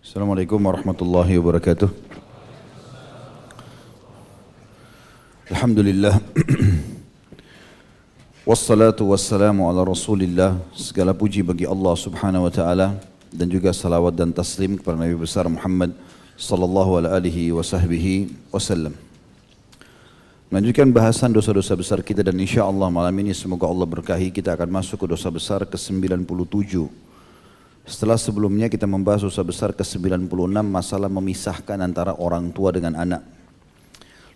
Assalamualaikum warahmatullahi wabarakatuh. Alhamdulillah. Wassalatu wassalamu ala rasulillah. Segala puji bagi Allah subhanahu wa ta'ala, dan juga salawat dan taslim kepada Nabi besar Muhammad sallallahu alaihi wasallam. Melanjutkan bahasan dosa-dosa besar kita, dan insya Allah malam ini semoga Allah berkahi kita akan masuk ke dosa besar ke-97. Setelah sebelumnya kita membahas dosa besar ke-96, masalah memisahkan antara orang tua dengan anak.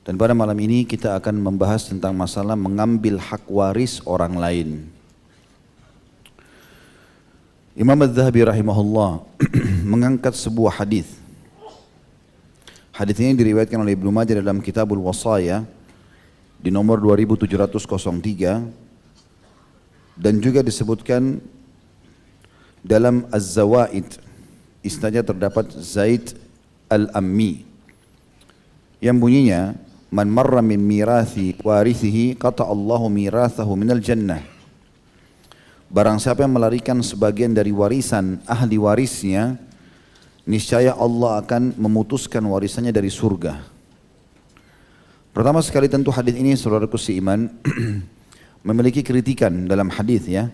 Dan pada malam ini kita akan membahas tentang masalah mengambil hak waris orang lain. Imam Az-Zahabi rahimahullah mengangkat sebuah hadis. Hadis ini diriwayatkan oleh Ibnu Majah dalam Kitabul Wasaya di nomor 2703, dan juga disebutkan dalam Az-Zawaid, isnadnya terdapat Zaid Al-Ammi yang bunyinya, man marra min mirathi warithihi qata Allahu mirathahu minal jannah. Barang siapa yang melarikan sebagian dari warisan ahli warisnya, niscaya Allah akan memutuskan warisannya dari surga. Pertama sekali tentu hadis ini, saudaraku seiman, memiliki kritikan dalam hadis ya.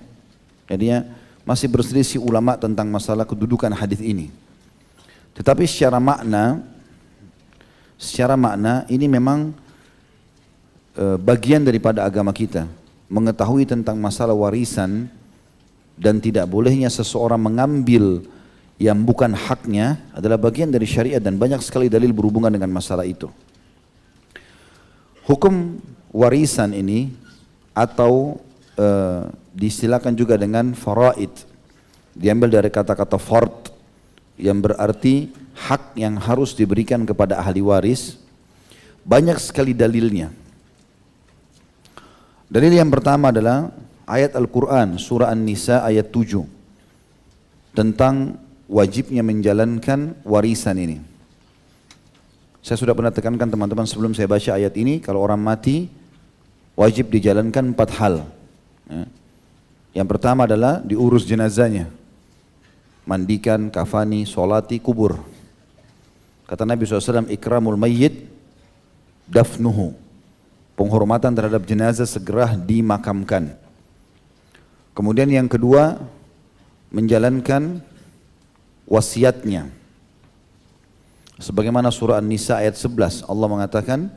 Jadinya masih berselisih ulama tentang masalah kedudukan hadis ini. Tetapi secara makna ini memang bagian daripada agama kita. Mengetahui tentang masalah warisan dan tidak bolehnya seseorang mengambil yang bukan haknya adalah bagian dari syariat, dan banyak sekali dalil berhubungan dengan masalah itu. Hukum warisan ini atau diistilahkan juga dengan faraid, diambil dari kata-kata fard yang berarti hak yang harus diberikan kepada ahli waris. Banyak sekali dalilnya. Dalil yang pertama adalah ayat Al-Quran surah An-Nisa ayat 7 tentang wajibnya menjalankan warisan ini. Saya sudah pernah tekankan teman-teman sebelum saya baca ayat ini, kalau orang mati wajib dijalankan 4 hal. Yang pertama adalah diurus jenazahnya, mandikan, kafani, solati, kubur. Kata Nabi SAW, ikramul mayyit dafnuhu, penghormatan terhadap jenazah segera dimakamkan. Kemudian yang kedua, menjalankan wasiatnya. Sebagaimana surah An-Nisa ayat 11, Allah mengatakan,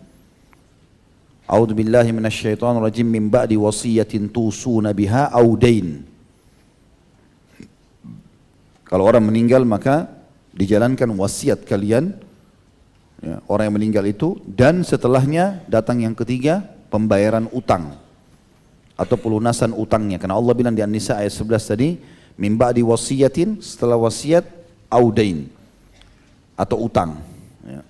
A'udzu billahi minasyaitonir rajim, min ba'di wasiyatin tusuna biha aw dain. Kalau orang meninggal maka dijalankan wasiat kalian, ya, orang yang meninggal itu, dan setelahnya datang yang ketiga, pembayaran utang atau pelunasan utangnya. Karena Allah bilang di An-Nisa ayat 11 tadi, min ba'di wasiyatin, setelah wasiat, aw dain, atau utang, ya.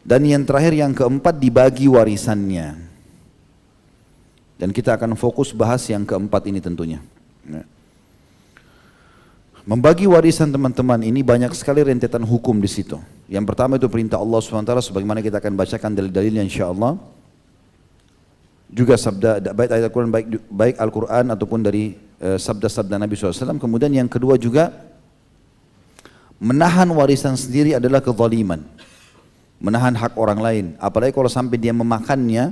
Dan yang terakhir, yang keempat, dibagi warisannya. Dan kita akan fokus bahas yang keempat ini tentunya, ya. Membagi warisan teman-teman ini banyak sekali rentetan hukum di situ. Yang pertama itu perintah Allah SWT, sebagaimana kita akan bacakan dalil-dalilnya insyaAllah. Juga sabda, baik ayat Al-Quran, baik Al-Quran ataupun dari sabda-sabda Nabi SAW. Kemudian yang kedua juga, menahan warisan sendiri adalah kezaliman, menahan hak orang lain. Apalagi kalau sampai dia memakannya,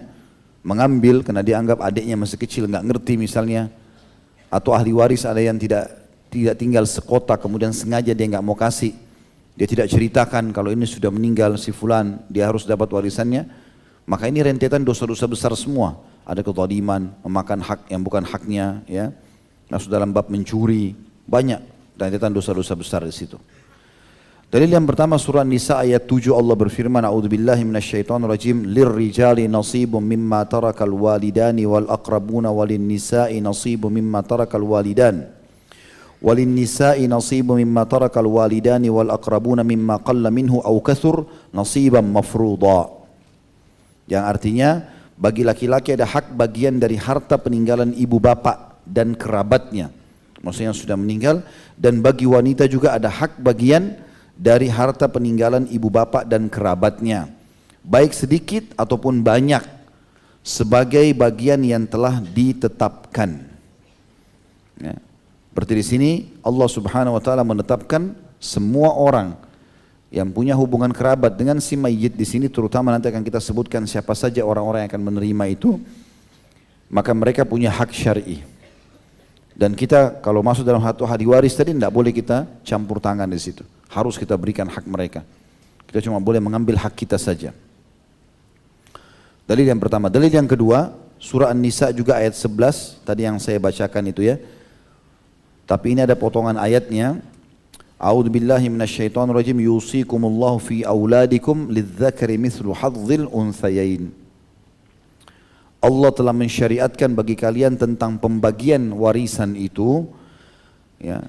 mengambil karena dia anggap adiknya masih kecil, nggak ngerti misalnya, atau ahli waris ada yang tidak tinggal sekota, kemudian sengaja dia nggak mau kasih, dia tidak ceritakan kalau ini sudah meninggal si fulan, dia harus dapat warisannya. Maka ini rentetan dosa-dosa besar semua. Ada kezaliman, memakan hak yang bukan haknya, ya. Masuk dalam bab mencuri, banyak rentetan dosa-dosa besar di situ. Dalil yang pertama surah Nisa ayat 7, Allah berfirman, A'udzubillahi minasyaitonirrajim, lirrijali nasibun mimma tarakal walidani wal aqrabuna walin nisa'i nasibun mimma tarakal walidan walin nisa'i nasibun mimma tarakal walidani wal aqrabuna mimma qalla minhu aw kathur nasiban mafruḍa. Yang artinya, bagi laki-laki ada hak bagian dari harta peninggalan ibu bapak dan kerabatnya, maksudnya yang sudah meninggal, dan bagi wanita juga ada hak bagian dari harta peninggalan ibu bapak dan kerabatnya. baik sedikit ataupun banyak, sebagai bagian yang telah ditetapkan. Ya. Berarti di sini Allah Subhanahu wa taala menetapkan semua orang yang punya hubungan kerabat dengan si mayit di sini, terutama nanti akan kita sebutkan siapa saja orang-orang yang akan menerima itu, maka mereka punya hak syar'i. Dan kita kalau masuk dalam satu ahli waris tadi tidak boleh kita campur tangan di situ. Harus kita berikan hak mereka. Kita cuma boleh mengambil hak kita saja. Dalil yang pertama. Dalil yang kedua, surah An-Nisa juga ayat 11, tadi yang saya bacakan itu ya. Tapi ini ada potongan ayatnya. A'udzu billahi minasyaitonir rajim, yusikumullahu fi auladikum lidzakari mithlu hadzil unthayain. Allah telah mensyariatkan bagi kalian tentang pembagian warisan itu, ya,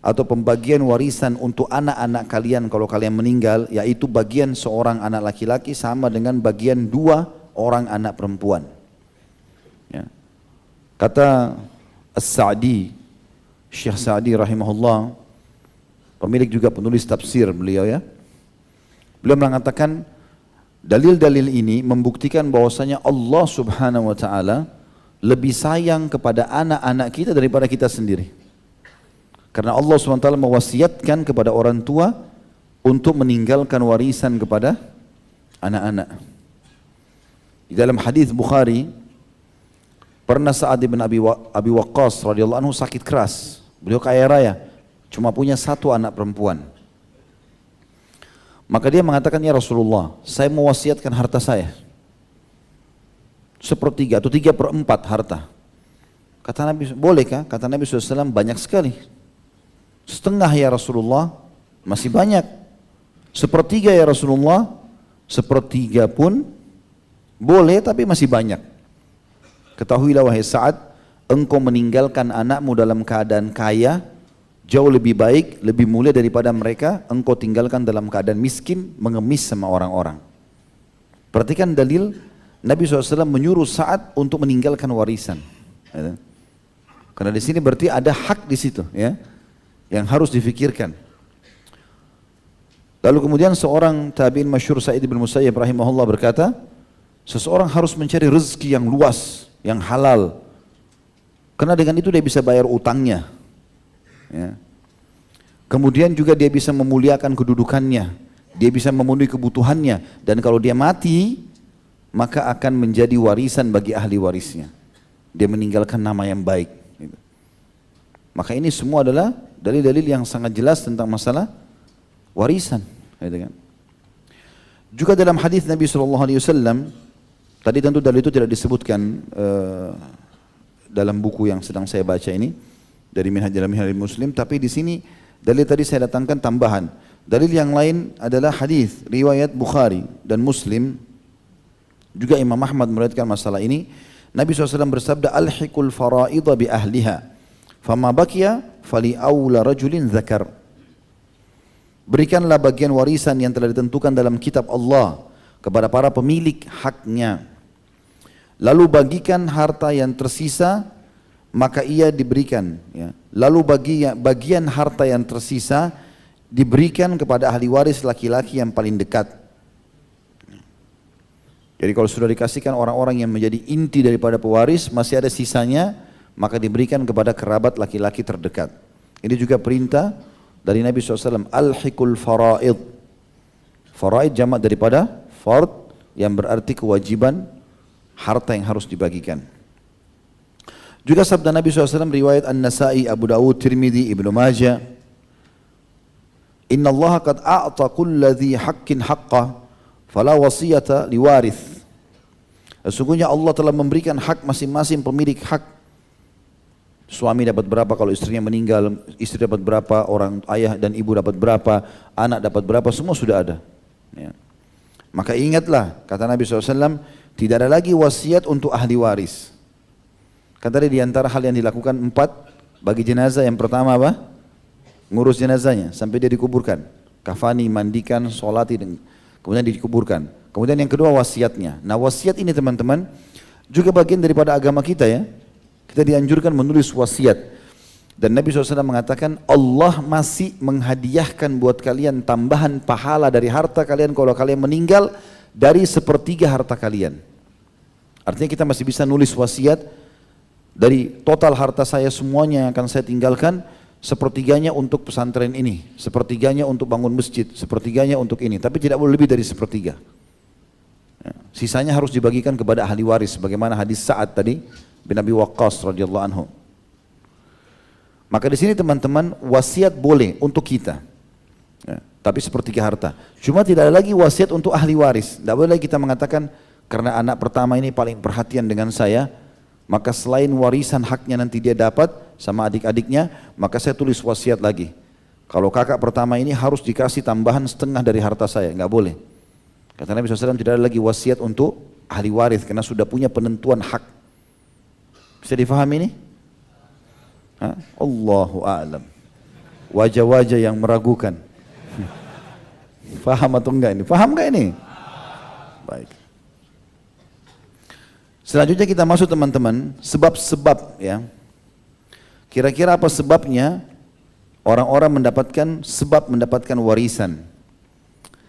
atau pembagian warisan untuk anak-anak kalian kalau kalian meninggal, yaitu bagian seorang anak laki-laki sama dengan bagian dua orang anak perempuan. Ya. Kata As-Sa'di, Syekh Sa'di rahimahullah, pemilik juga penulis tafsir beliau ya. Beliau mengatakan dalil-dalil ini membuktikan bahwasanya Allah Subhanahu wa taala lebih sayang kepada anak-anak kita daripada kita sendiri. Karena Allah Subhanahu wa taala mewasiatkan kepada orang tua untuk meninggalkan warisan kepada anak-anak. Di dalam hadis Bukhari, pernah Sa'ad bin Abi Waqqas radhiyallahu anhu sakit keras. Beliau kaya raya, cuma punya satu anak perempuan. Maka dia mengatakan, ya Rasulullah, saya mewasiatkan harta saya 1/3 atau 3/4 harta. Kata Nabi, bolehkah? Kata Nabi SAW, banyak sekali. Setengah ya Rasulullah, masih banyak. 1/3 ya Rasulullah, 1/3 pun boleh tapi masih banyak. Ketahuilah wahai Sa'ad, engkau meninggalkan anakmu dalam keadaan kaya, jauh lebih baik, lebih mulia daripada mereka engkau tinggalkan dalam keadaan miskin, mengemis sama orang-orang. Perhatikan dalil, Nabi SAW menyuruh Sa'ad untuk meninggalkan warisan. Karena di sini berarti ada hak di situ, ya, yang harus difikirkan. Lalu kemudian seorang tabi'in masyhur Sa'id bin Musayyib rahimahullah berkata, seseorang harus mencari rezeki yang luas, yang halal. Karena dengan itu dia bisa bayar utangnya. Ya. Kemudian juga dia bisa memuliakan kedudukannya, dia bisa memenuhi kebutuhannya, dan kalau dia mati maka akan menjadi warisan bagi ahli warisnya. Dia meninggalkan nama yang baik. Maka ini semua adalah dalil-dalil yang sangat jelas tentang masalah warisan. Juga dalam hadis Nabi SAW, tadi tentu dalil itu tidak disebutkan dalam buku yang sedang saya baca ini, dari Minhajul Muslim, tapi di sini dalil tadi saya datangkan tambahan. Dalil yang lain adalah hadis riwayat Bukhari dan Muslim, juga Imam Ahmad meriwayatkan masalah ini. Nabi SAW bersabda, alhiqul faraidha bi ahliha, fama baqiya fali aula rajulin zakar. Berikanlah bagian warisan yang telah ditentukan dalam kitab Allah kepada para pemilik haknya. Lalu bagikan harta yang tersisa, maka ia diberikan. Ya. Lalu bagian harta yang tersisa diberikan kepada ahli waris laki-laki yang paling dekat. Jadi kalau sudah dikasihkan orang-orang yang menjadi inti daripada pewaris, masih ada sisanya, maka diberikan kepada kerabat laki-laki terdekat. Ini juga perintah dari Nabi SAW, alhiqul faraid. Faraid jamak daripada fard, yang berarti kewajiban harta yang harus dibagikan. Juga sabda Nabi SAW riwayat An-Nasai, Abu Dawud, Tirmidzi, Ibnu Majah, Inna Allah qad a'ta kulla dhi haqqin haqqah fala wasiyata liwarith. Sesungguhnya Allah telah memberikan hak masing-masing pemilik hak. Suami dapat berapa kalau istrinya meninggal, istri dapat berapa, orang ayah dan ibu dapat berapa, anak dapat berapa, semua sudah ada. Ya. Maka ingatlah, kata Nabi SAW, tidak ada lagi wasiat untuk ahli waris. Kan tadi di antara hal yang dilakukan 4 bagi jenazah, yang pertama apa? Ngurus jenazahnya sampai dia dikuburkan. Kafani, mandikan, sholati, kemudian dikuburkan. Kemudian yang kedua wasiatnya. Nah wasiat ini teman-teman juga bagian daripada agama kita ya. Kita dianjurkan menulis wasiat. Dan Nabi SAW mengatakan Allah masih menghadiahkan buat kalian tambahan pahala dari harta kalian kalau kalian meninggal dari sepertiga harta kalian. Artinya kita masih bisa nulis wasiat dari total harta saya semuanya yang akan saya tinggalkan, sepertiganya untuk pesantren ini, sepertiganya untuk bangun masjid, sepertiganya untuk ini, tapi tidak boleh lebih dari sepertiga. Sisanya harus dibagikan kepada ahli waris, bagaimana hadis Sa'ad tadi bin Abi Waqqas radhiyallahu anhu. Maka di sini teman-teman, wasiat boleh untuk kita, ya, tapi sepertiga harta. Cuma tidak ada lagi wasiat untuk ahli waris. Tidak boleh lagi kita mengatakan karena anak pertama ini paling perhatian dengan saya, maka selain warisan haknya nanti dia dapat sama adik-adiknya, maka saya tulis wasiat lagi. Kalau kakak pertama ini harus dikasih tambahan setengah dari harta saya, nggak boleh. Kata Nabi SAW, tidak ada lagi wasiat untuk ahli waris karena sudah punya penentuan hak. Bisa difahami ini? Allahu a'lam. Wajah-wajah yang meragukan. Faham atau enggak ini? Faham enggak ini? Baik. Selanjutnya kita masuk teman-teman, sebab-sebab ya. Kira-kira apa sebabnya orang-orang mendapatkan warisan?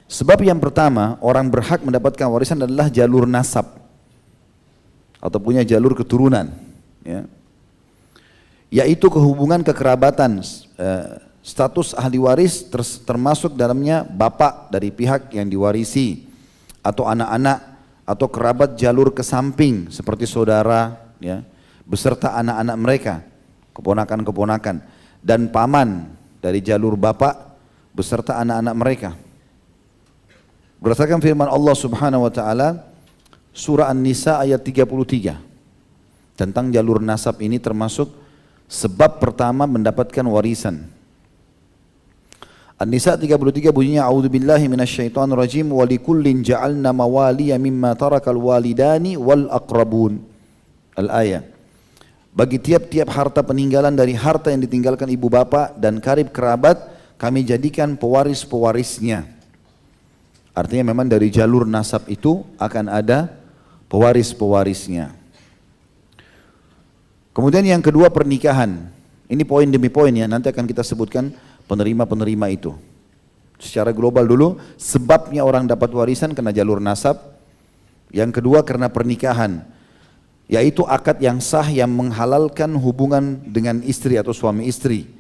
Sebab yang pertama, orang berhak mendapatkan warisan adalah jalur nasab atau punya jalur keturunan, ya. Yaitu kehubungan kekerabatan, status ahli waris termasuk dalamnya bapak dari pihak yang diwarisi atau anak-anak atau kerabat jalur ke samping seperti saudara, ya, beserta anak-anak mereka, keponakan-keponakan, dan paman dari jalur bapak beserta anak-anak mereka. Berdasarkan firman Allah Subhanahu wa taala surah An-Nisa ayat 33 tentang jalur nasab ini termasuk sebab pertama mendapatkan warisan. An-Nisa 33 bunyinya a'udzubillahi minasyaitonirrajim wa likullin ja'alna mawaliya mimma tarakal walidani wal aqrabun. Al-ayah. Bagi tiap-tiap harta peninggalan dari harta yang ditinggalkan ibu bapak dan karib kerabat, kami jadikan pewaris-pewarisnya. Artinya memang dari jalur nasab itu akan ada pewaris-pewarisnya. Kemudian yang kedua pernikahan. Ini poin demi poin ya, nanti akan kita sebutkan penerima-penerima itu. Secara global dulu, sebabnya orang dapat warisan karena jalur nasab. Yang kedua karena pernikahan, yaitu akad yang sah yang menghalalkan hubungan dengan istri atau suami istri.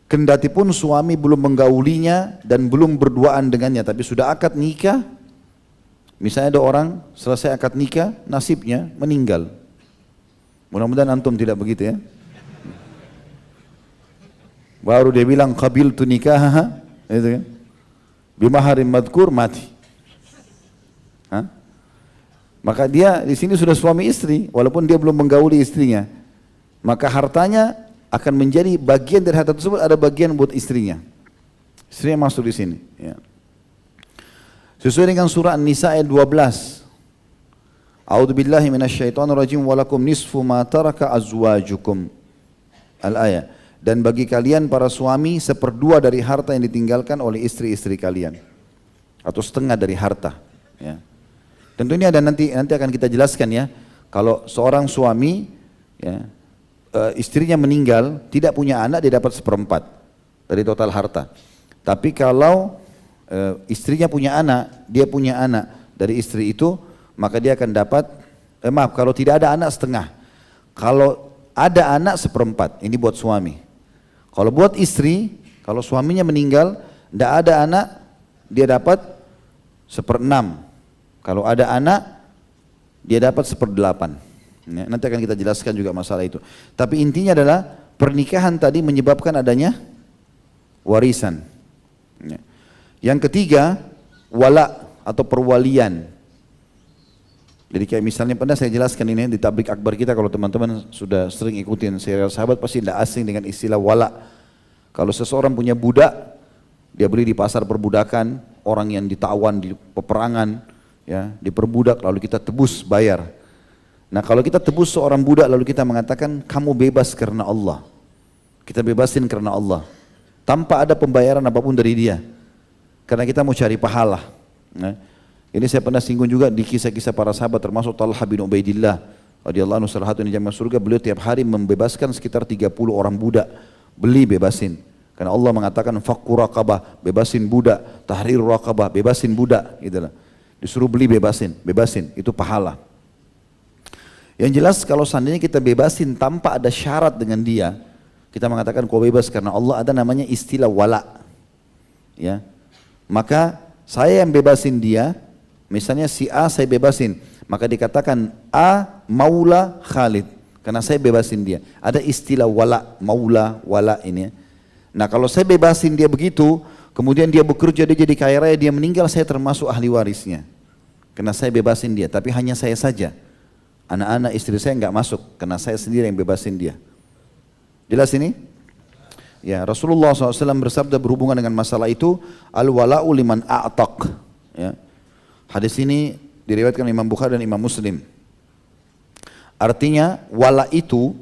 Kendati pun suami belum menggaulinya dan belum berduaan dengannya, tapi sudah akad nikah. Misalnya ada orang selesai akad nikah, nasibnya meninggal. Mudah-mudahan antum tidak begitu ya. Baru dia bilang qabiltu nikahaha, itu kan. Bimaharin madkur mati. Maka dia di sini sudah suami istri walaupun dia belum menggauli istrinya. Maka hartanya akan menjadi bagian dari harta tersebut, ada bagian buat istrinya. Istrinya masuk di sini, ya. Sesuai dengan surah An-Nisa ayat 12. A'udzubillahi minasyaitonirrajim walakum nisfu ma taraka azwajukum. Al-ayah. Dan bagi kalian para suami seperdua dari harta yang ditinggalkan oleh istri-istri kalian atau setengah dari harta, ya. Tentu ini ada nanti akan kita jelaskan ya. Kalau seorang suami, ya, istrinya meninggal tidak punya anak, dia dapat seperempat dari total harta. Tapi kalau istrinya punya anak, dia punya anak dari istri itu, maka dia akan dapat, kalau tidak ada anak setengah. Kalau ada anak seperempat, ini buat suami. Kalau buat istri, kalau suaminya meninggal, tidak ada anak, dia dapat 1/6. Kalau ada anak, dia dapat 1/8. Ya, nanti akan kita jelaskan juga masalah itu. Tapi intinya adalah pernikahan tadi menyebabkan adanya warisan. Ya. Yang ketiga, wala atau perwalian. Jadi kayak misalnya pernah saya jelaskan ini di tablik akbar kita, kalau teman-teman sudah sering ikutin serial sahabat pasti tidak asing dengan istilah wala. Kalau seseorang punya budak, dia beli di pasar perbudakan, orang yang ditawan di peperangan, ya, diperbudak lalu kita tebus bayar. Nah kalau kita tebus seorang budak lalu kita mengatakan kamu bebas karena Allah, kita bebasin karena Allah, tanpa ada pembayaran apapun dari dia, karena kita mau cari pahala. Nah, ini saya pernah singgung juga di kisah-kisah para sahabat, termasuk Talha bin Ubaidillah radhiyallahu anhu, salah satu yang jamaah surga. Beliau tiap hari membebaskan sekitar 30 orang budak, beli bebasin. Karena Allah mengatakan fakku raqabah, bebasin budak, tahrir raqabah, bebasin budak, gitu lah. Disuruh beli bebasin, bebasin, itu pahala. Yang jelas kalau seandainya kita bebasin tanpa ada syarat dengan dia, kita mengatakan kau bebas karena Allah, ada namanya istilah wala. Ya. Maka saya yang bebasin dia, misalnya si A saya bebasin, maka dikatakan A maula Khalid, karena saya bebasin dia. Ada istilah wala, maula, wala ini. Nah kalau saya bebasin dia begitu, kemudian dia bekerja, dia jadi kaya raya, dia meninggal, saya termasuk ahli warisnya. Karena saya bebasin dia, tapi hanya saya saja. Anak-anak istri saya enggak masuk, karena saya sendiri yang bebasin dia. Jelas ini? Ya, Rasulullah SAW bersabda berhubungan dengan masalah itu, al-wala'u liman a'taq. Ya. Hadis ini diriwayatkan Imam Bukhari dan Imam Muslim. Artinya wala itu,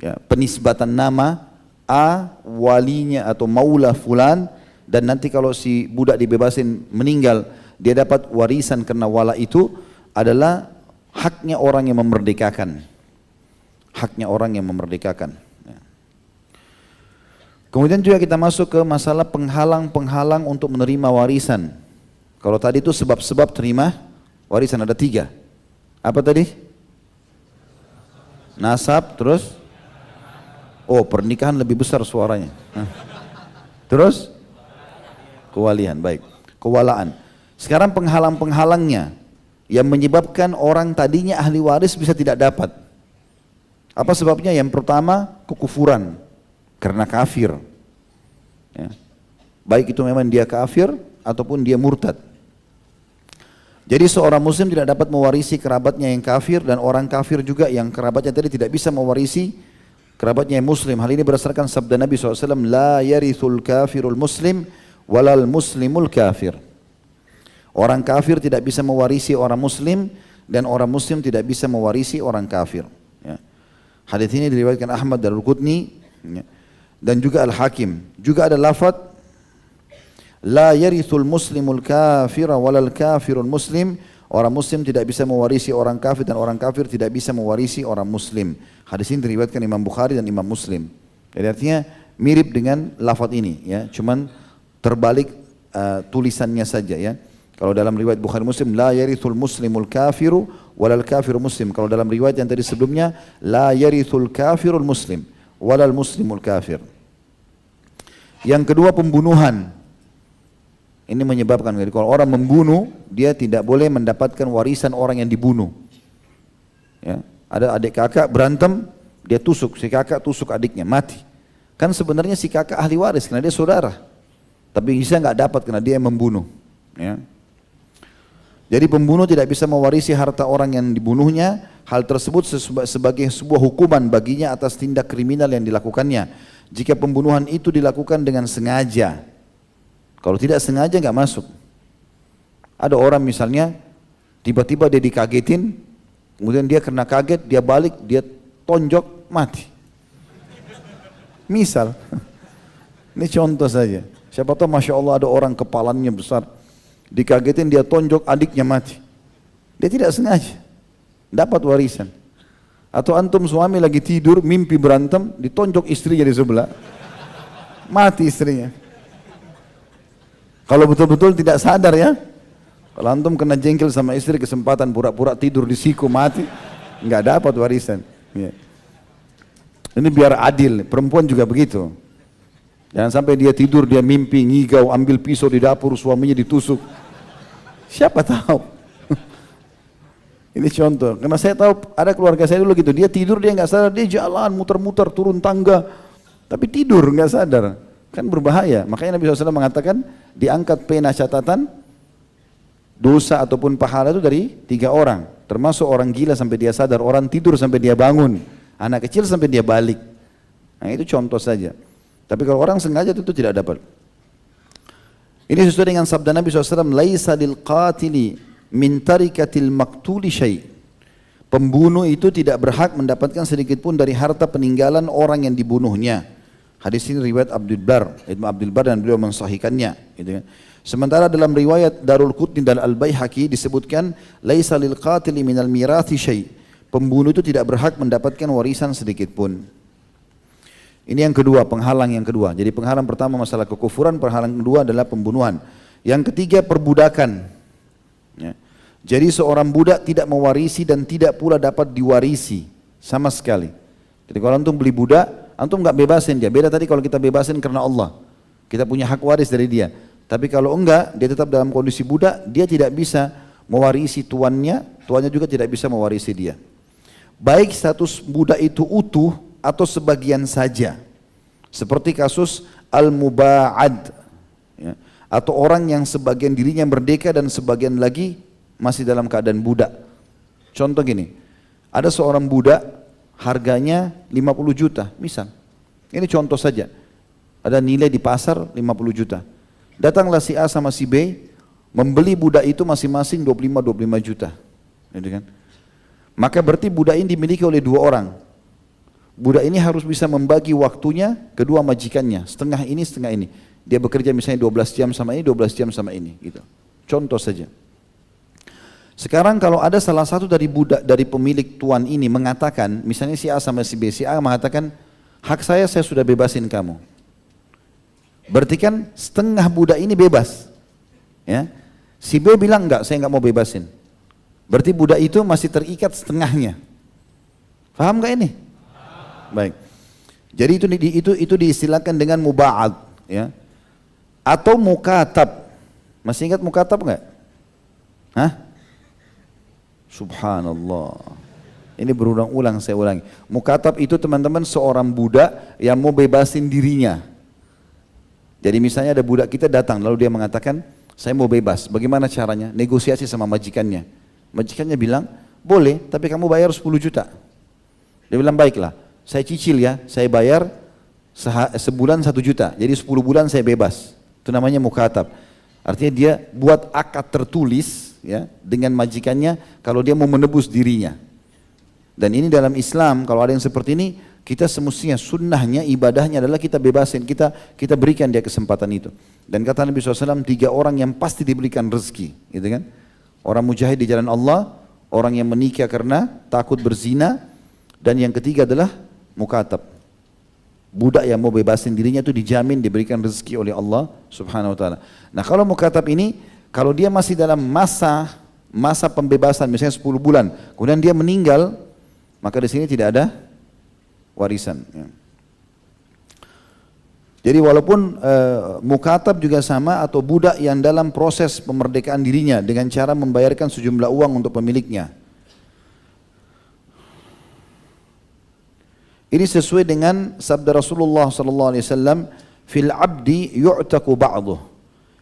ya, penisbatan nama A walinya atau maula fulan, dan nanti kalau si budak dibebasin meninggal, dia dapat warisan karena wala itu adalah haknya orang yang memerdekakan. Haknya orang yang memerdekakan. Kemudian juga kita masuk ke masalah penghalang-penghalang untuk menerima warisan. Kalau tadi itu sebab-sebab terima warisan ada 3. Apa tadi? Nasab, terus? Oh, pernikahan lebih besar suaranya. Terus? Kewalian, baik. Kewalaan. Sekarang penghalang-penghalangnya yang menyebabkan orang tadinya ahli waris bisa tidak dapat. Apa sebabnya? Yang pertama, kekufuran, karena kafir. Ya. Baik itu memang dia kafir ataupun dia murtad. Jadi seorang muslim tidak dapat mewarisi kerabatnya yang kafir, dan orang kafir juga yang kerabatnya tadi tidak bisa mewarisi kerabatnya yang muslim. Hal ini berdasarkan sabda Nabi SAW, la yarithul kafirul muslim walal muslimul kafir. Orang kafir tidak bisa mewarisi orang muslim, dan orang muslim tidak bisa mewarisi orang kafir. Ya. Hadis ini diriwayatkan Ahmad dan Al-Qutni, ya, dan juga Al-Hakim. Juga ada lafaz la yarithul muslimul kafira walal kafirul muslim. Orang muslim tidak bisa mewarisi orang kafir, dan orang kafir tidak bisa mewarisi orang muslim. Hadis ini diriwayatkan Imam Bukhari dan Imam Muslim. Jadi artinya mirip dengan lafaz ini, ya, cuman terbalik tulisannya saja, ya. Kalau dalam riwayat Bukhari Muslim, la yarithul muslimul kafiru walal kafiru muslim. Kalau dalam riwayat yang tadi sebelumnya, la yarithul kafirul muslim walal muslimul kafir. Yang kedua, pembunuhan. Ini menyebabkan, jadi kalau orang membunuh, dia tidak boleh mendapatkan warisan orang yang dibunuh. Ya. Ada adik kakak berantem, dia tusuk, si kakak tusuk adiknya, mati. Kan sebenarnya si kakak ahli waris karena dia saudara, tapi bisa nggak dapat karena dia yang membunuh. Ya. Jadi pembunuh tidak bisa mewarisi harta orang yang dibunuhnya. Hal tersebut sebagai sebuah hukuman baginya atas tindak kriminal yang dilakukannya. Jika pembunuhan itu dilakukan dengan sengaja. Kalau tidak sengaja nggak masuk. Ada orang misalnya tiba-tiba dia dikagetin, kemudian dia kena kaget, dia balik, dia tonjok, mati. Misal, ini contoh saja. Siapa tahu Masya Allah ada orang kepalanya besar, dikagetin dia tonjok, adiknya mati. Dia tidak sengaja, dapat warisan. Atau antum suami lagi tidur, mimpi berantem, ditonjok istrinya di sebelah, mati istrinya. Kalau betul-betul tidak sadar, ya. Kalau antum kena jengkel sama istri, kesempatan pura-pura tidur di siku, mati, nggak dapat warisan. Ya. Ini biar adil, perempuan juga begitu. Jangan sampai dia tidur, dia mimpi, ngigau, ambil pisau di dapur, suaminya ditusuk. Siapa tahu? Ini contoh, karena saya tahu ada keluarga saya dulu gitu, dia tidur, dia nggak sadar, dia jalan muter-muter turun tangga, tapi tidur nggak sadar, kan berbahaya. Makanya Nabi SAW mengatakan diangkat pena catatan dosa ataupun pahala itu dari 3 orang, termasuk orang gila sampai dia sadar, orang tidur sampai dia bangun, anak kecil sampai dia balik. Nah itu contoh saja. Tapi kalau orang sengaja itu tidak dapat. Ini sesuai dengan sabda Nabi SAW, laisa lil qatili min tarikatil maktuli syai'. Pembunuh itu tidak berhak mendapatkan sedikit pun dari harta peninggalan orang yang dibunuhnya. Hadis ini riwayat Abdul Bar, Ibnu Abdul Bar, dan beliau mensahihkannya. Gitu kan. Sementara dalam riwayat Darul Qutni dan Al-Baihaqi disebutkan, laisa lil qatili minal mirathi syai'. Pembunuh itu tidak berhak mendapatkan warisan sedikit pun. Ini yang kedua, penghalang yang kedua. Jadi penghalang pertama masalah kekufuran, penghalang kedua adalah pembunuhan. Yang ketiga perbudakan. Ya. Jadi seorang budak tidak mewarisi dan tidak pula dapat diwarisi sama sekali. Jadi kalau antum beli budak, antum nggak bebasin dia. Beda tadi kalau kita bebasin karena Allah, kita punya hak waris dari dia. Tapi kalau enggak, dia tetap dalam kondisi budak, dia tidak bisa mewarisi tuannya, tuannya juga tidak bisa mewarisi dia. Baik status budak itu utuh atau sebagian saja. Seperti kasus al-muba'ad, ya, atau orang yang sebagian dirinya merdeka dan sebagian lagi masih dalam keadaan budak. Contoh gini, ada seorang budak harganya 50 juta misal. Ini contoh saja. Ada nilai di pasar 50 juta. Datanglah si A sama si B, membeli budak itu masing-masing 25 juta. Gitu kan? Maka berarti budak ini dimiliki oleh dua orang. Budak ini harus bisa membagi waktunya kedua majikannya, setengah ini. Dia bekerja misalnya 12 jam sama ini, 12 jam sama ini, gitu. Contoh saja. Sekarang kalau ada salah satu dari budak dari pemilik tuan ini mengatakan, misalnya si A sama si B, si A mengatakan, hak saya sudah bebasin kamu. Berarti kan setengah budak ini bebas. Ya. Si B bilang enggak, saya enggak mau bebasin. Berarti budak itu masih terikat setengahnya. Paham enggak ini? Baik. Jadi itu diistilahkan dengan muba'ad, ya. Atau mukatab. Masih ingat mukatab enggak? Hah? Subhanallah. Ini berulang-ulang saya ulangi. Mukatab itu teman-teman seorang budak yang mau bebasin dirinya. Jadi misalnya ada budak kita datang lalu dia mengatakan, saya mau bebas. Bagaimana caranya? Negosiasi sama majikannya. Majikannya bilang, boleh, tapi kamu bayar 10 juta. Dia bilang, baiklah, saya cicil ya, saya bayar sebulan 1 juta. Jadi 10 bulan saya bebas. Itu namanya mukatab. Artinya dia buat akad tertulis ya dengan majikannya kalau dia mau menebus dirinya. Dan ini dalam Islam kalau ada yang seperti ini, kita semestinya sunnahnya, ibadahnya adalah kita bebasin, kita berikan dia kesempatan itu. Dan kata Nabi SAW, 3 orang yang pasti diberikan rezeki, gitu kan? Orang mujahid di jalan Allah, orang yang menikah karena takut berzina, dan yang ketiga adalah mukatab. Budak yang mau bebasin dirinya itu dijamin diberikan rezeki oleh Allah Subhanahu wa taala. Nah, kalau mukatab ini kalau dia masih dalam masa pembebasan misalnya 10 bulan, kemudian dia meninggal, maka di sini tidak ada warisan. Ya. Jadi walaupun mukatab juga sama atau budak yang dalam proses pemerdekaan dirinya dengan cara membayarkan sejumlah uang untuk pemiliknya. Ini sesuai dengan sabda Rasulullah SAW, fil abdi yu'taku ba'duh,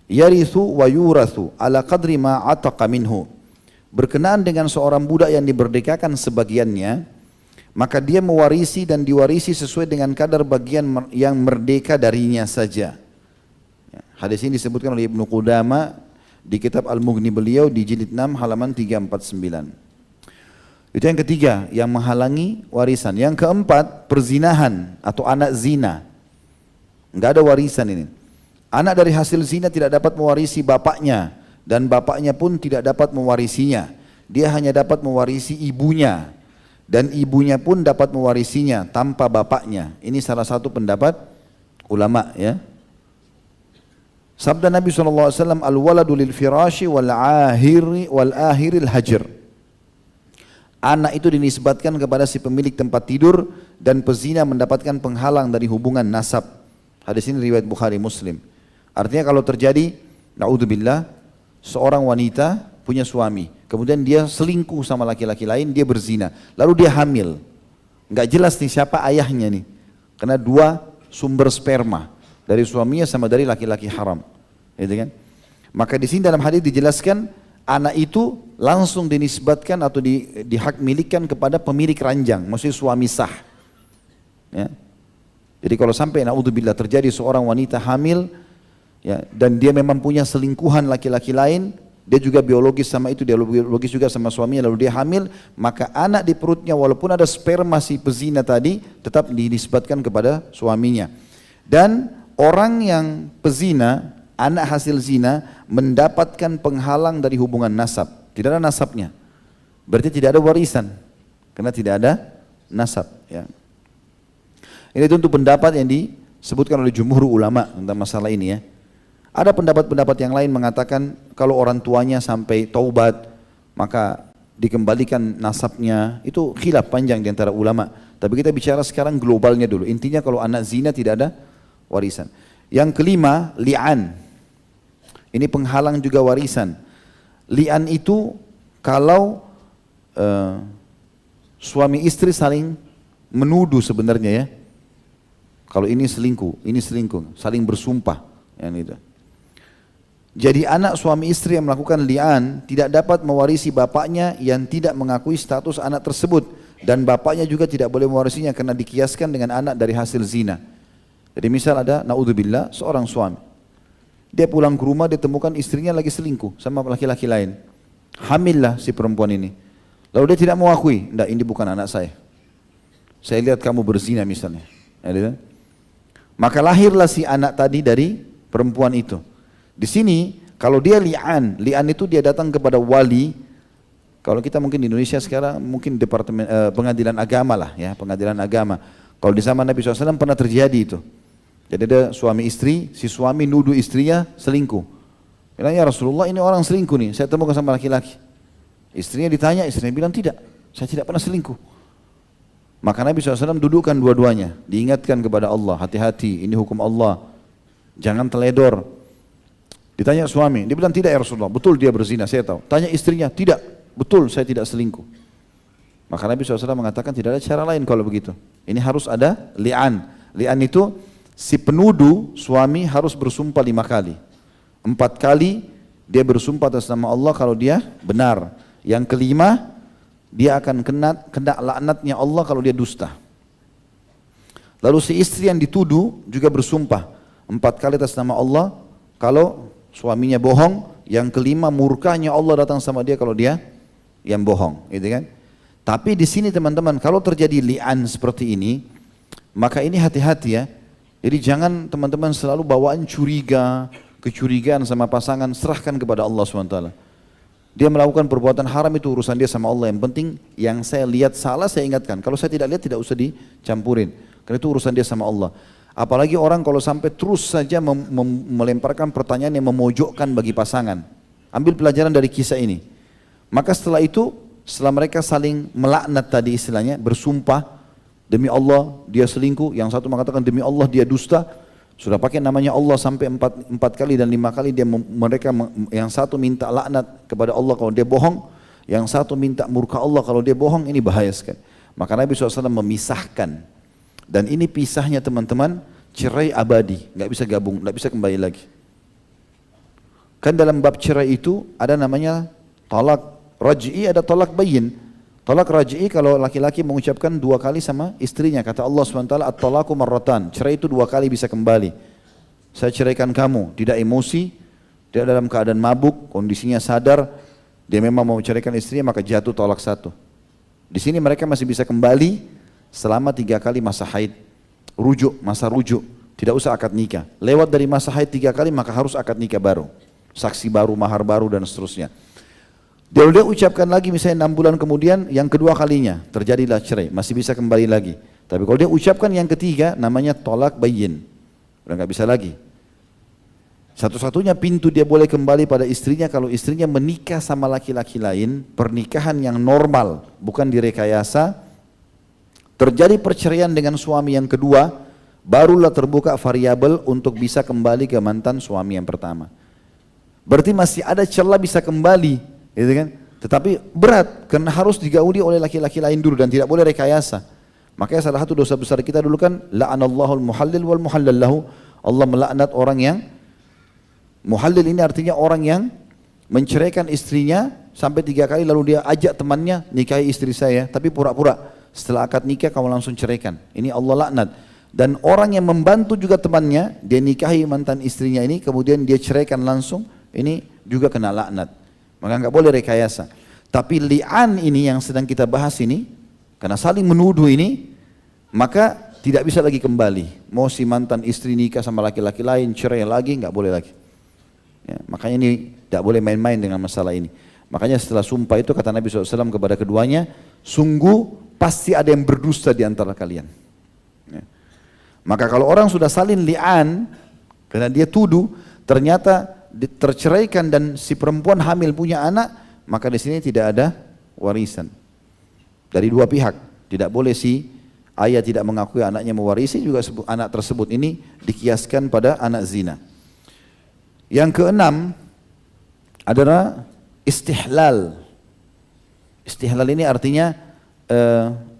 yarithu wa yurathu ala qadri ma ataqa minhu. Berkenaan dengan seorang budak yang diberdekakan sebagiannya, maka dia mewarisi dan diwarisi sesuai dengan kadar bagian yang merdeka darinya saja. Hadis ini disebutkan oleh Ibnu Qudamah di kitab Al-Mughni beliau di jilid 6 halaman 349. Itu yang ketiga, yang menghalangi warisan. Yang keempat, perzinahan atau anak zina. Enggak ada warisan ini. Anak dari hasil zina tidak dapat mewarisi bapaknya dan bapaknya pun tidak dapat mewarisinya. Dia hanya dapat mewarisi ibunya. Dan ibunya pun dapat mewarisinya tanpa bapaknya. Ini salah satu pendapat ulama ya. Sabda Nabi SAW, al-waladu lil firashi wal ahiril hajr. Anak itu dinisbatkan kepada si pemilik tempat tidur dan pezina mendapatkan penghalang dari hubungan nasab. Hadis ini riwayat Bukhari Muslim. Artinya kalau terjadi, na'udzubillah, seorang wanita punya suami, kemudian dia selingkuh sama laki-laki lain, dia berzina, lalu dia hamil. Enggak jelas nih siapa ayahnya nih, karena 2 sumber sperma, dari suaminya sama dari laki-laki haram, gitu kan? Maka di sini dalam hadis dijelaskan anak itu langsung dinisbatkan atau dihak milikkan kepada pemilik ranjang, maksudnya suami sah. Ya. Jadi kalau sampai na'udzubillah terjadi seorang wanita hamil, ya, dan dia memang punya selingkuhan laki-laki lain, dia juga biologis sama itu, dia biologis juga sama suaminya, lalu dia hamil, maka anak di perutnya walaupun ada sperma si pezina tadi, tetap dinisbatkan kepada suaminya. Dan orang yang pezina, anak hasil zina, mendapatkan penghalang dari hubungan nasab. Tidak ada nasabnya. Berarti tidak ada warisan. Karena tidak ada nasab. Ya. Ini tentu pendapat yang disebutkan oleh jumhur ulama tentang masalah ini ya. Ada pendapat-pendapat yang lain mengatakan kalau orang tuanya sampai taubat, maka dikembalikan nasabnya. Itu khilaf panjang di antara ulama. Tapi kita bicara sekarang globalnya dulu. Intinya kalau anak zina tidak ada warisan. Yang kelima, li'an. Ini penghalang juga warisan. Li'an itu kalau suami istri saling menuduh sebenarnya ya. Kalau ini selingkuh, saling bersumpah. Yang itu. Jadi anak suami istri yang melakukan li'an tidak dapat mewarisi bapaknya yang tidak mengakui status anak tersebut. Dan bapaknya juga tidak boleh mewarisinya karena dikiaskan dengan anak dari hasil zina. Jadi misal ada, na'udzubillah, seorang suami. Dia pulang ke rumah, dia temukan istrinya lagi selingkuh sama laki-laki lain. Hamillah si perempuan ini. Lalu dia tidak mau akui, enggak, ini bukan anak saya. Saya lihat kamu berzina misalnya. Maka lahirlah si anak tadi dari perempuan itu. Di sini kalau dia li'an itu dia datang kepada wali. Kalau kita mungkin di Indonesia sekarang mungkin departemen pengadilan agama lah ya, pengadilan agama. Kalau di zaman Nabi SAW pernah terjadi itu. Jadi ada suami istri, si suami nuduh istrinya selingkuh. Bilang, ya Rasulullah ini orang selingkuh nih, saya temukan sama laki-laki. Istrinya ditanya, istrinya bilang tidak, saya tidak pernah selingkuh. Maka Nabi SAW dudukkan dua-duanya, diingatkan kepada Allah, hati-hati, ini hukum Allah, jangan teledor. Ditanya suami, dia bilang tidak ya Rasulullah, betul dia berzina, saya tahu. Tanya istrinya, tidak, betul saya tidak selingkuh. Maka Nabi SAW mengatakan tidak ada cara lain kalau begitu. Ini harus ada li'an. Li'an itu si penuduh suami harus bersumpah 5 kali. 4 kali dia bersumpah atas nama Allah kalau dia benar. Yang kelima, dia akan kena laknatnya Allah kalau dia dusta. Lalu si istri yang dituduh juga bersumpah 4 kali atas nama Allah kalau suaminya bohong. Yang kelima, murkanya Allah datang sama dia kalau dia yang bohong, gitu kan? Tapi di sini teman-teman, kalau terjadi li'an seperti ini, maka ini hati-hati ya. Jadi jangan teman-teman selalu bawaan curiga, kecurigaan sama pasangan, serahkan kepada Allah SWT. Dia melakukan perbuatan haram itu urusan dia sama Allah. Yang penting yang saya lihat salah saya ingatkan. Kalau saya tidak lihat tidak usah dicampurin. Karena itu urusan dia sama Allah. Apalagi orang kalau sampai terus saja melemparkan pertanyaan yang memojokkan bagi pasangan. Ambil pelajaran dari kisah ini. Maka setelah itu, setelah mereka saling melaknat tadi istilahnya, bersumpah, demi Allah dia selingkuh, yang satu mengatakan demi Allah dia dusta, sudah pakai namanya Allah sampai 4 kali dan 5 kali yang satu minta laknat kepada Allah kalau dia bohong, yang satu minta murka Allah kalau dia bohong, ini bahaya sekali. Maka Nabi SAW memisahkan, dan ini pisahnya teman-teman, cerai abadi, nggak bisa gabung, nggak bisa kembali lagi. Kan dalam bab cerai itu ada namanya talak raj'i, ada talak bayin. Talak raj'i kalau laki-laki mengucapkan 2 kali sama istrinya, kata Allah SWT, at-talaku marratan, cerai itu 2 kali bisa kembali. Saya ceraikan kamu, tidak emosi, tidak dalam keadaan mabuk, kondisinya sadar, dia memang mau ceraikan istrinya, maka jatuh talak 1. Di sini mereka masih bisa kembali selama 3 kali masa haid, masa rujuk, tidak usah akad nikah. Lewat dari masa haid 3 kali maka harus akad nikah baru, saksi baru, mahar baru dan seterusnya. Dia ucapkan lagi misalnya 6 bulan kemudian, yang kedua kalinya terjadilah cerai, masih bisa kembali lagi. Tapi kalau dia ucapkan yang ketiga, namanya tolak bayin, udah nggak bisa lagi. Satu-satunya pintu dia boleh kembali pada istrinya kalau istrinya menikah sama laki-laki lain, pernikahan yang normal, bukan direkayasa. Terjadi perceraian dengan suami yang kedua, barulah terbuka variabel untuk bisa kembali ke mantan suami yang pertama. Berarti masih ada celah bisa kembali. Gitu kan? Tetapi berat karena harus digauli oleh laki-laki lain dulu dan tidak boleh rekayasa. Makanya salah satu dosa besar kita dulu kan la'anallahul muhallil wal muhallal lahu. Allah melaknat orang yang muhallil, ini artinya orang yang menceraikan istrinya sampai 3 kali lalu dia ajak temannya nikahi istri saya, tapi pura-pura setelah akad nikah kamu langsung ceraikan. Ini Allah laknat. Dan orang yang membantu juga temannya, dia nikahi mantan istrinya ini kemudian dia ceraikan langsung, ini juga kena laknat. Maka nggak boleh rekayasa. Tapi li'an ini yang sedang kita bahas ini, karena saling menuduh ini, maka tidak bisa lagi kembali. Mau si mantan istri nikah sama laki-laki lain, cerai lagi, nggak boleh lagi. Ya, makanya ini tidak boleh main-main dengan masalah ini. Makanya setelah sumpah itu kata Nabi SAW kepada keduanya, sungguh pasti ada yang berdusta di antara kalian. Ya. Maka kalau orang sudah saling li'an, karena dia tuduh, ternyata terceraikan dan si perempuan hamil punya anak, maka di sini tidak ada warisan. Dari dua pihak, tidak boleh si ayah tidak mengakui anaknya mewarisi, juga anak tersebut ini dikiaskan pada anak zina. Yang keenam adalah istihlal. Istihlal ini artinya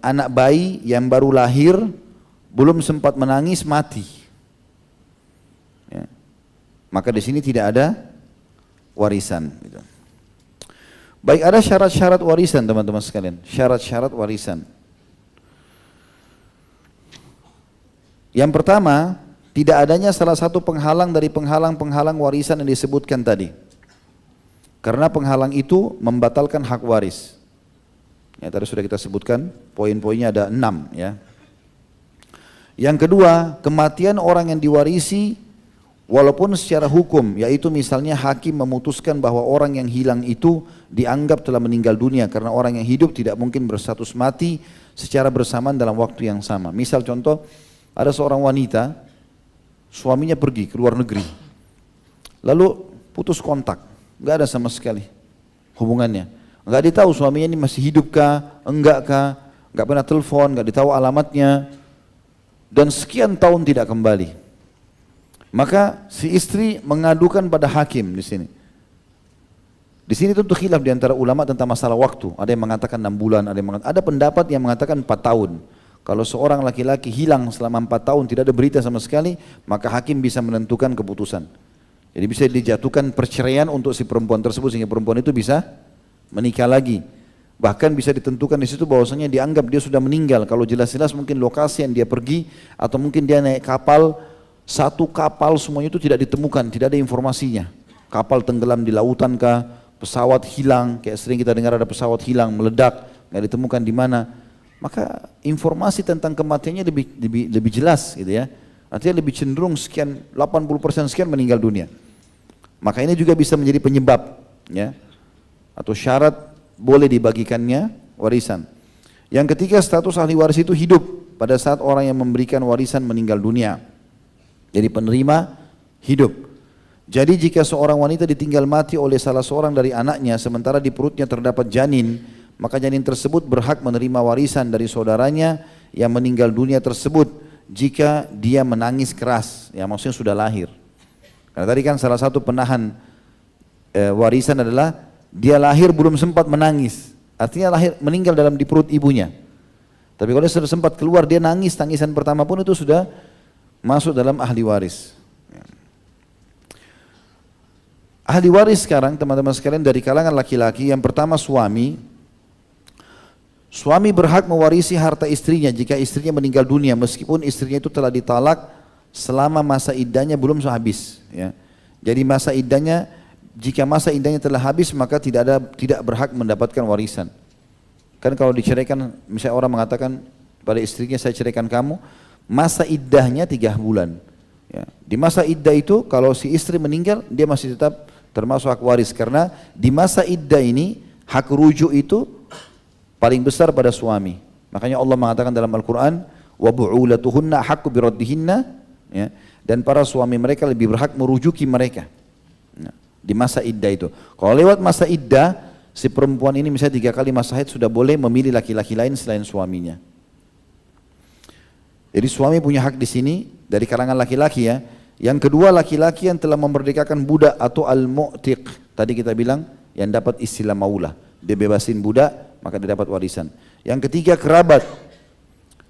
anak bayi yang baru lahir, belum sempat menangis, mati. Ya. Maka di sini tidak ada warisan. Gitu. Baik, ada syarat-syarat warisan teman-teman sekalian. Syarat-syarat warisan. Yang pertama, tidak adanya salah satu penghalang dari penghalang-penghalang warisan yang disebutkan tadi. Karena penghalang itu membatalkan hak waris. Ya, tadi sudah kita sebutkan, poin-poinnya ada 6 ya. Yang kedua, kematian orang yang diwarisi walaupun secara hukum, yaitu misalnya hakim memutuskan bahwa orang yang hilang itu dianggap telah meninggal dunia karena orang yang hidup tidak mungkin berstatus mati secara bersamaan dalam waktu yang sama. Misal contoh, ada seorang wanita, suaminya pergi ke luar negeri, lalu putus kontak, nggak ada sama sekali hubungannya. Nggak ditahu suaminya ini masih hidup kah, enggak kah, nggak pernah telepon, nggak ditahu alamatnya, dan sekian tahun tidak kembali. Maka si istri mengadukan pada hakim di sini. Di sini tentu khilaf di antara ulama tentang masalah waktu. Ada yang mengatakan 6 bulan, ada pendapat yang mengatakan 4 tahun. Kalau seorang laki-laki hilang selama 4 tahun tidak ada berita sama sekali, maka hakim bisa menentukan keputusan. Jadi bisa dijatuhkan perceraian untuk si perempuan tersebut sehingga perempuan itu bisa menikah lagi. Bahkan bisa ditentukan di situ bahwasanya dianggap dia sudah meninggal kalau jelas-jelas mungkin lokasi yang dia pergi atau mungkin dia naik kapal, satu kapal semuanya itu tidak ditemukan, tidak ada informasinya. Kapal tenggelam di lautan kah, pesawat hilang, kayak sering kita dengar ada pesawat hilang, meledak, nggak ditemukan di mana. Maka informasi tentang kematiannya lebih jelas gitu ya. Artinya lebih cenderung sekian 80% sekian meninggal dunia. Maka ini juga bisa menjadi penyebab ya, atau syarat boleh dibagikannya warisan. Yang ketiga, status ahli waris itu hidup pada saat orang yang memberikan warisan meninggal dunia. Jadi penerima hidup. Jadi jika seorang wanita ditinggal mati oleh salah seorang dari anaknya sementara di perutnya terdapat janin, maka janin tersebut berhak menerima warisan dari saudaranya yang meninggal dunia tersebut jika dia menangis keras, ya maksudnya sudah lahir. Karena tadi kan salah satu penahan warisan adalah dia lahir belum sempat menangis, artinya lahir meninggal dalam di perut ibunya. Tapi kalau dia sudah sempat keluar, dia nangis, tangisan pertama pun itu sudah masuk dalam ahli waris. Ahli waris sekarang teman-teman sekalian dari kalangan laki-laki, yang pertama suami. Suami berhak mewarisi harta istrinya jika istrinya meninggal dunia meskipun istrinya itu telah ditalak selama masa iddahnya belum habis. Ya. Jadi masa iddahnya, jika masa iddahnya telah habis maka tidak berhak mendapatkan warisan. Kan kalau diceraikan, misalnya orang mengatakan pada istrinya saya ceraikan kamu, masa iddahnya 3 bulan. Ya. Di masa iddah itu kalau si istri meninggal dia masih tetap termasuk hak waris karena di masa iddah ini hak rujuk itu paling besar pada suami. Makanya Allah mengatakan dalam Al-Quran, wa bu'ulatuhunna haqqu biraddihinna, ya, dan para suami mereka lebih berhak merujuki mereka. Nah, di masa iddah itu. Kalau lewat masa iddah, si perempuan ini misalnya 3 kali masa haid sudah boleh memilih laki-laki lain selain suaminya. Jadi suami punya hak di sini dari kalangan laki-laki ya. Yang kedua, laki-laki yang telah memerdekakan budak atau al-mu'tiq. Tadi kita bilang yang dapat istilah maulah. Dia bebasin budak, maka dia dapat warisan. Yang ketiga, kerabat.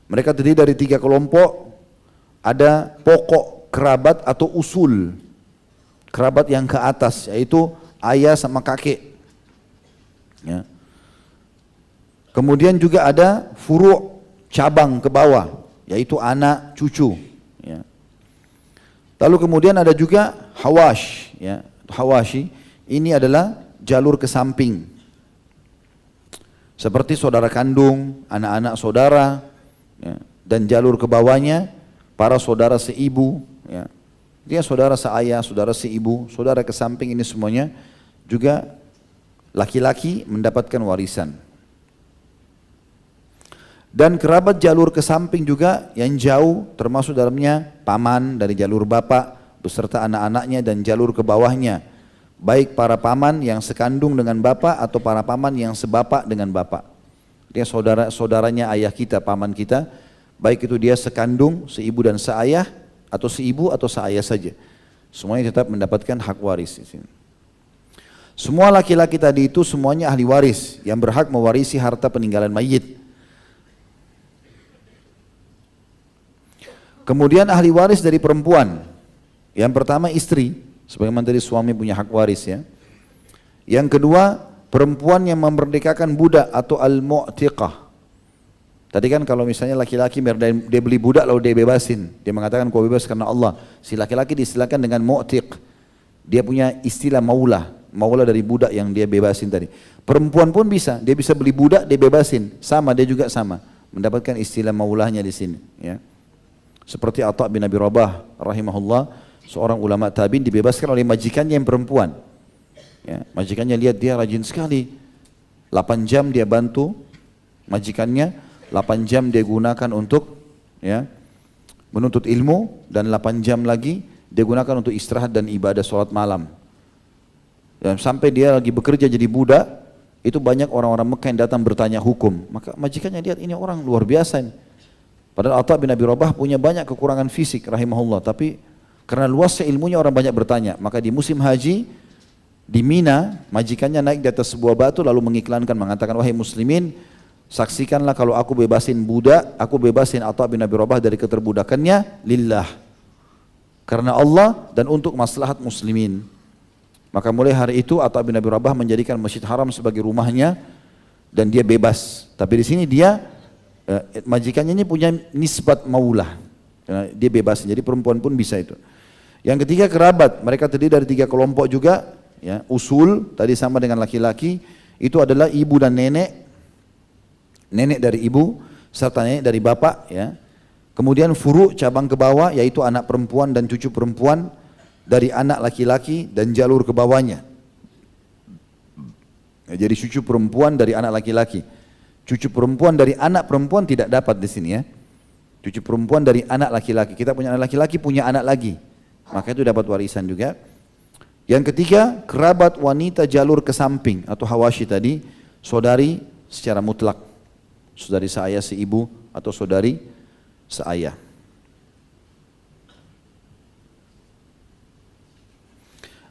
Mereka terdiri dari 3 kelompok. Ada pokok kerabat atau usul. Kerabat yang ke atas, yaitu ayah sama kakek. Ya. Kemudian juga ada furu' cabang ke bawah, yaitu anak, cucu. Ya. Lalu kemudian ada juga hawash. Ya. Hawashi, ini adalah jalur ke samping. Seperti saudara kandung, anak-anak saudara, ya, dan jalur ke bawahnya para saudara seibu, ya. Dia saudara seayah, saudara seibu, saudara ke samping, ini semuanya juga laki-laki mendapatkan warisan. Dan kerabat jalur ke samping juga yang jauh termasuk dalamnya paman dari jalur bapak beserta anak-anaknya dan jalur ke bawahnya baik para paman yang sekandung dengan bapak atau para paman yang sebapak dengan bapak. Dia saudaranya ayah kita, paman kita, baik itu dia sekandung, seibu dan seayah, atau seibu atau seayah saja. Semuanya tetap mendapatkan hak waris di sini. Semua laki-laki tadi itu semuanya ahli waris yang berhak mewarisi harta peninggalan mayit. Kemudian ahli waris dari perempuan. Yang pertama istri, sebagaimana tadi suami punya hak waris ya. Yang kedua perempuan yang memerdekakan budak atau al-mu'tiqah. Tadi kan kalau misalnya laki-laki dia beli budak lalu dia bebasin, dia mengatakan kau bebas karena Allah. Si laki-laki diistilahkan dengan mu'tiq. Dia punya istilah maula dari budak yang dia bebasin tadi. Perempuan pun bisa, dia bisa beli budak dia bebasin, sama dia juga sama, mendapatkan istilah maulahnya di sini. Ya. Seperti Atha bin Abi Rabah rahimahullah, seorang ulama tabi'in dibebaskan oleh majikannya yang perempuan. Ya, majikannya lihat dia rajin sekali, 8 jam dia bantu majikannya, 8 jam dia gunakan untuk ya menuntut ilmu, dan 8 jam lagi dia gunakan untuk istirahat dan ibadah sholat malam. Dan sampai dia lagi bekerja jadi budak, itu banyak orang-orang Mekah yang datang bertanya hukum. Maka majikannya lihat ini orang luar biasa ini. Padahal Atha bin Abi Rabah punya banyak kekurangan fisik rahimahullah, tapi karena luasnya ilmunya orang banyak bertanya. Maka di musim haji di Mina, majikannya naik di atas sebuah batu lalu mengiklankan, mengatakan, wahai muslimin, saksikanlah kalau aku bebasin budak, aku bebasin Atha bin Abi Rabah dari keterbudakannya lillah, karena Allah dan untuk maslahat muslimin. Maka mulai hari itu Atha bin Abi Rabah menjadikan Masjid Haram sebagai rumahnya dan dia bebas. Tapi di sini dia majikannya ini punya nisbat maulah, dia bebas. Jadi perempuan pun bisa itu. Yang ketiga kerabat, mereka terdiri dari 3 kelompok juga. Ya, usul tadi sama dengan laki-laki, itu adalah ibu dan nenek, nenek dari ibu serta nenek dari bapak. Ya. Kemudian furu, cabang ke bawah, yaitu anak perempuan dan cucu perempuan dari anak laki-laki dan jalur ke bawahnya. Ya, jadi cucu perempuan dari anak laki-laki, cucu perempuan dari anak perempuan tidak dapat di sini ya. Cucu perempuan dari anak laki-laki, kita punya anak laki-laki punya anak lagi, maka itu dapat warisan juga. Yang ketiga kerabat wanita jalur ke samping atau hawashi tadi, saudari secara mutlak, saudari seayah seibu atau saudari seayah.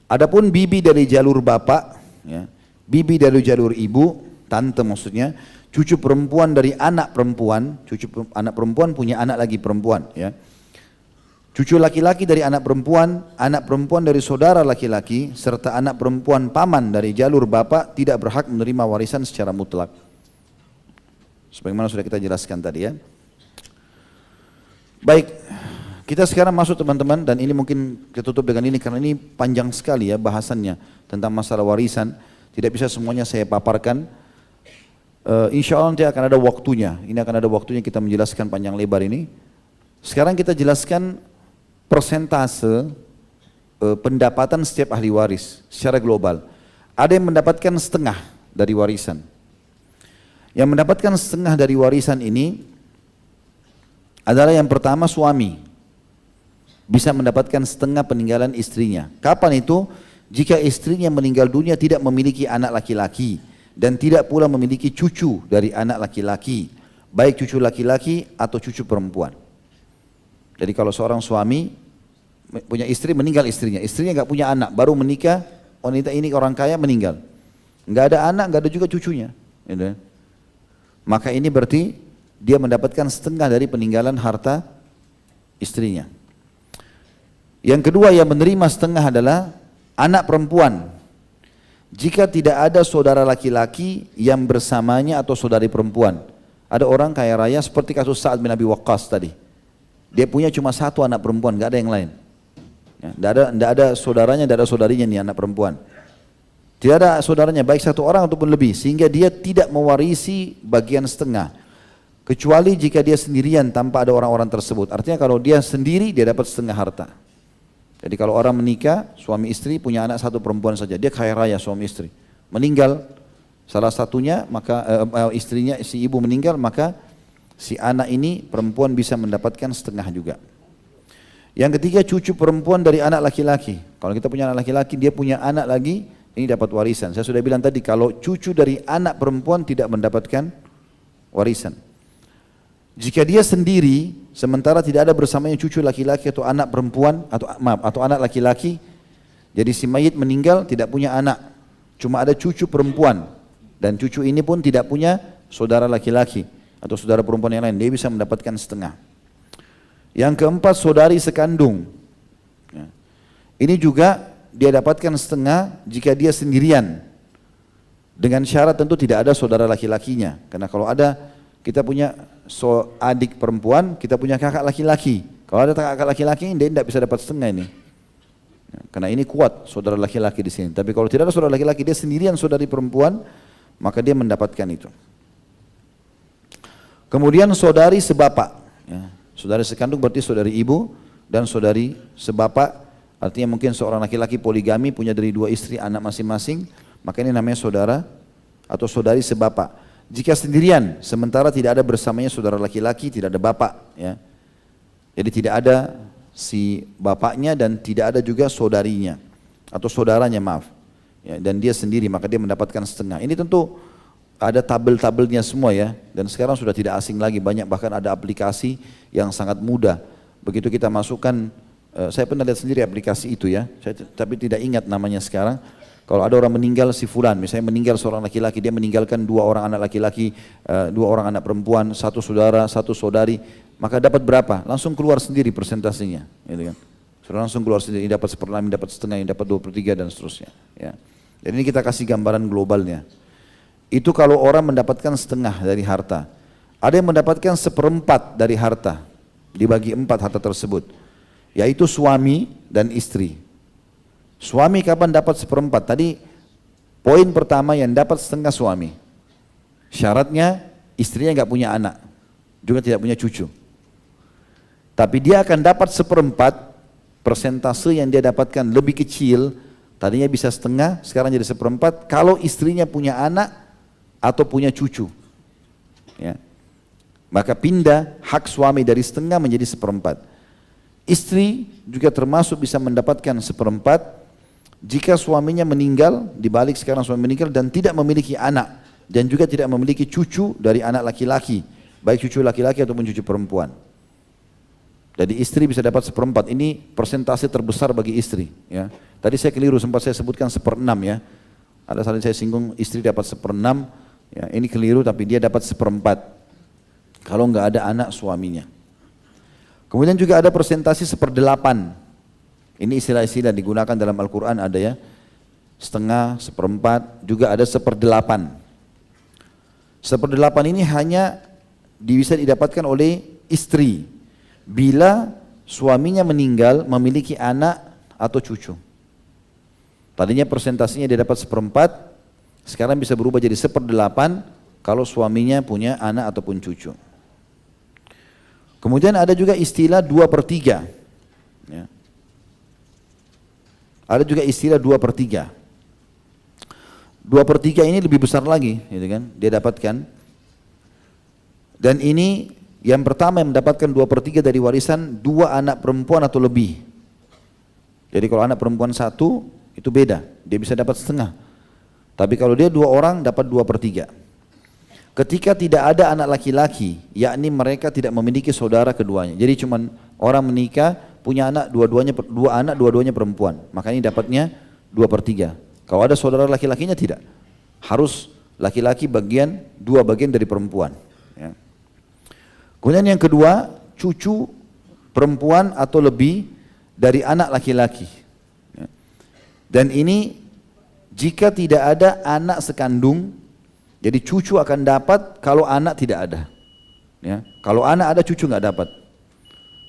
Adapun bibi dari jalur bapak, ya, bibi dari jalur ibu, tante maksudnya, cucu perempuan dari anak perempuan, anak perempuan punya anak lagi perempuan, ya. Cucu laki-laki dari anak perempuan dari saudara laki-laki, serta anak perempuan paman dari jalur bapak tidak berhak menerima warisan secara mutlak. Sebagaimana sudah kita jelaskan tadi ya. Baik. Kita sekarang masuk teman-teman, dan ini mungkin ketutup dengan ini karena ini panjang sekali ya bahasannya tentang masalah warisan. Tidak bisa semuanya saya paparkan. Insya Allah nanti akan ada waktunya. Ini akan ada waktunya kita menjelaskan panjang lebar ini. Sekarang kita jelaskan persentase pendapatan setiap ahli waris secara global. Ada yang mendapatkan setengah dari warisan. Yang mendapatkan setengah dari warisan ini adalah yang pertama suami. Bisa mendapatkan setengah peninggalan istrinya. Kapan itu? Jika istrinya meninggal dunia tidak memiliki anak laki-laki dan tidak pula memiliki cucu dari anak laki-laki, baik cucu laki-laki atau cucu perempuan. Jadi kalau seorang suami punya istri, meninggal istrinya nggak punya anak, baru menikah, wanita ini orang kaya meninggal, nggak ada anak, nggak ada juga cucunya, gitu. Maka ini berarti dia mendapatkan setengah dari peninggalan harta istrinya. Yang kedua yang menerima setengah adalah anak perempuan. Jika tidak ada saudara laki-laki yang bersamanya atau saudari perempuan. Ada orang kaya raya seperti kasus Sa'ad bin Abi Waqqas tadi. Dia punya cuma 1 anak perempuan, gak ada yang lain. Ya, tidak ada saudaranya, tidak ada saudarinya nih anak perempuan. Tidak ada saudaranya, baik 1 orang ataupun lebih. Sehingga dia tidak mewarisi bagian setengah. Kecuali jika dia sendirian tanpa ada orang-orang tersebut. Artinya kalau dia sendiri dia dapat setengah harta. Jadi kalau orang menikah, suami istri punya anak 1 perempuan saja, dia kaya raya suami istri. Meninggal salah satunya, maka istrinya, si ibu meninggal, maka si anak ini perempuan bisa mendapatkan setengah juga. Yang ketiga cucu perempuan dari anak laki-laki. Kalau kita punya anak laki-laki, dia punya anak lagi, ini dapat warisan. Saya sudah bilang tadi, kalau cucu dari anak perempuan tidak mendapatkan warisan. Jika dia sendiri, sementara tidak ada bersamanya cucu laki-laki atau anak perempuan, atau anak laki-laki, jadi si mayit meninggal tidak punya anak, cuma ada cucu perempuan, dan cucu ini pun tidak punya saudara laki-laki atau saudara perempuan yang lain, dia bisa mendapatkan setengah. Yang keempat, saudari sekandung. Ini juga dia dapatkan setengah jika dia sendirian, dengan syarat tentu tidak ada saudara laki-lakinya, karena kalau ada, kita punya adik perempuan, kita punya kakak laki-laki, kalau ada kakak laki-laki dia tidak bisa dapat setengah ini, karena ini kuat saudara laki-laki di sini. Tapi kalau tidak ada saudara laki-laki, dia sendirian saudari perempuan, maka dia mendapatkan itu. Kemudian saudari sebapak, saudari sekandung berarti saudari ibu, dan saudari sebapak artinya mungkin seorang laki-laki poligami, punya dari 2 istri, anak masing-masing, maka ini namanya saudara atau saudari sebapak. Jika sendirian, sementara tidak ada bersamanya saudara laki-laki, tidak ada bapak, ya. Jadi tidak ada si bapaknya dan tidak ada juga saudarinya atau saudaranya, maaf. Ya, dan dia sendiri, maka dia mendapatkan setengah. Ini tentu ada tabel-tabelnya semua ya. Dan sekarang sudah tidak asing lagi, banyak bahkan ada aplikasi yang sangat mudah. Begitu kita masukkan, saya pernah lihat sendiri aplikasi itu ya, tapi tidak ingat namanya sekarang. Kalau ada orang meninggal si fulan, misalnya meninggal seorang laki-laki, dia meninggalkan 2 orang anak laki-laki, 2 orang anak perempuan, 1 saudara, 1 saudari, maka dapat berapa? Langsung keluar sendiri persentasenya, gitu kan? Sudah langsung keluar sendiri, ini dapat 1/6, ini dapat setengah, ini dapat 2/3 dan seterusnya. Ya. Jadi ini kita kasih gambaran globalnya. Itu kalau orang mendapatkan setengah dari harta. Ada yang mendapatkan 1/4 dari harta, dibagi 4 harta tersebut, yaitu suami dan istri. Suami kapan dapat 1/4? Tadi poin pertama yang dapat setengah suami. Syaratnya istrinya nggak punya anak, juga tidak punya cucu. Tapi dia akan dapat 1/4, persentase yang dia dapatkan lebih kecil, tadinya bisa setengah, sekarang jadi 1/4, kalau istrinya punya anak atau punya cucu. Ya. Maka pindah hak suami dari setengah menjadi 1/4. Istri juga termasuk bisa mendapatkan 1/4 jika suaminya meninggal, dibalik sekarang suami meninggal dan tidak memiliki anak dan juga tidak memiliki cucu dari anak laki-laki, baik cucu laki-laki ataupun cucu perempuan. Jadi istri bisa dapat 1/4, ini persentase terbesar bagi istri. Ya. Tadi saya keliru, sempat saya sebutkan 1/6 ya. Ada saling saya singgung istri dapat 1/6, ya, ini keliru, tapi dia dapat 1/4 kalau nggak ada anak suaminya. Kemudian juga ada persentase 1/8. Ini istilah-istilah digunakan dalam Al-Quran ada ya. Setengah, 1/4, juga ada 1/8. 1/8 ini hanya bisa didapatkan oleh istri bila suaminya meninggal memiliki anak atau cucu. Tadinya persentasenya dia dapat 1/4, sekarang bisa berubah jadi 1/8 kalau suaminya punya anak ataupun cucu. Kemudian ada juga istilah 2/3. Ya. Ada juga istilah 2/3. 2/3 ini lebih besar lagi, gitu kan? Dia dapatkan. Dan ini yang pertama yang mendapatkan 2/3 dari warisan 2 anak perempuan atau lebih. Jadi kalau anak perempuan 1 itu beda, dia bisa dapat setengah. Tapi kalau dia 2 orang dapat 2/3. Ketika tidak ada anak laki-laki, yakni mereka tidak memiliki saudara keduanya. Jadi cuman orang menikah punya anak dua-duanya perempuan, maka ini dapatnya 2/3. Kalau ada saudara laki-lakinya tidak, harus laki-laki 2 bagian dari perempuan. Ya. Kemudian yang kedua, cucu perempuan atau lebih dari anak laki-laki. Ya. Dan ini jika tidak ada anak sekandung, jadi cucu akan dapat kalau anak tidak ada. Ya. Kalau anak ada, cucu nggak dapat.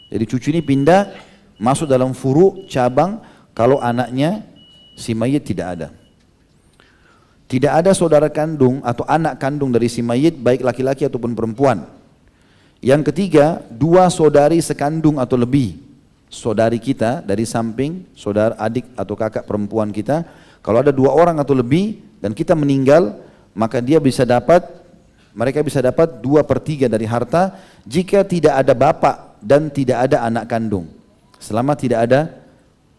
Jadi cucu ini pindah masuk dalam furu cabang kalau anaknya si mayit tidak ada. Tidak ada saudara kandung atau anak kandung dari si mayit baik laki-laki ataupun perempuan. Yang ketiga, 2 saudari sekandung atau lebih. Saudari kita dari samping, saudara adik atau kakak perempuan kita. Kalau ada 2 orang atau lebih dan kita meninggal, maka mereka bisa dapat 2/3 dari harta jika tidak ada bapak dan tidak ada anak kandung. Selama tidak ada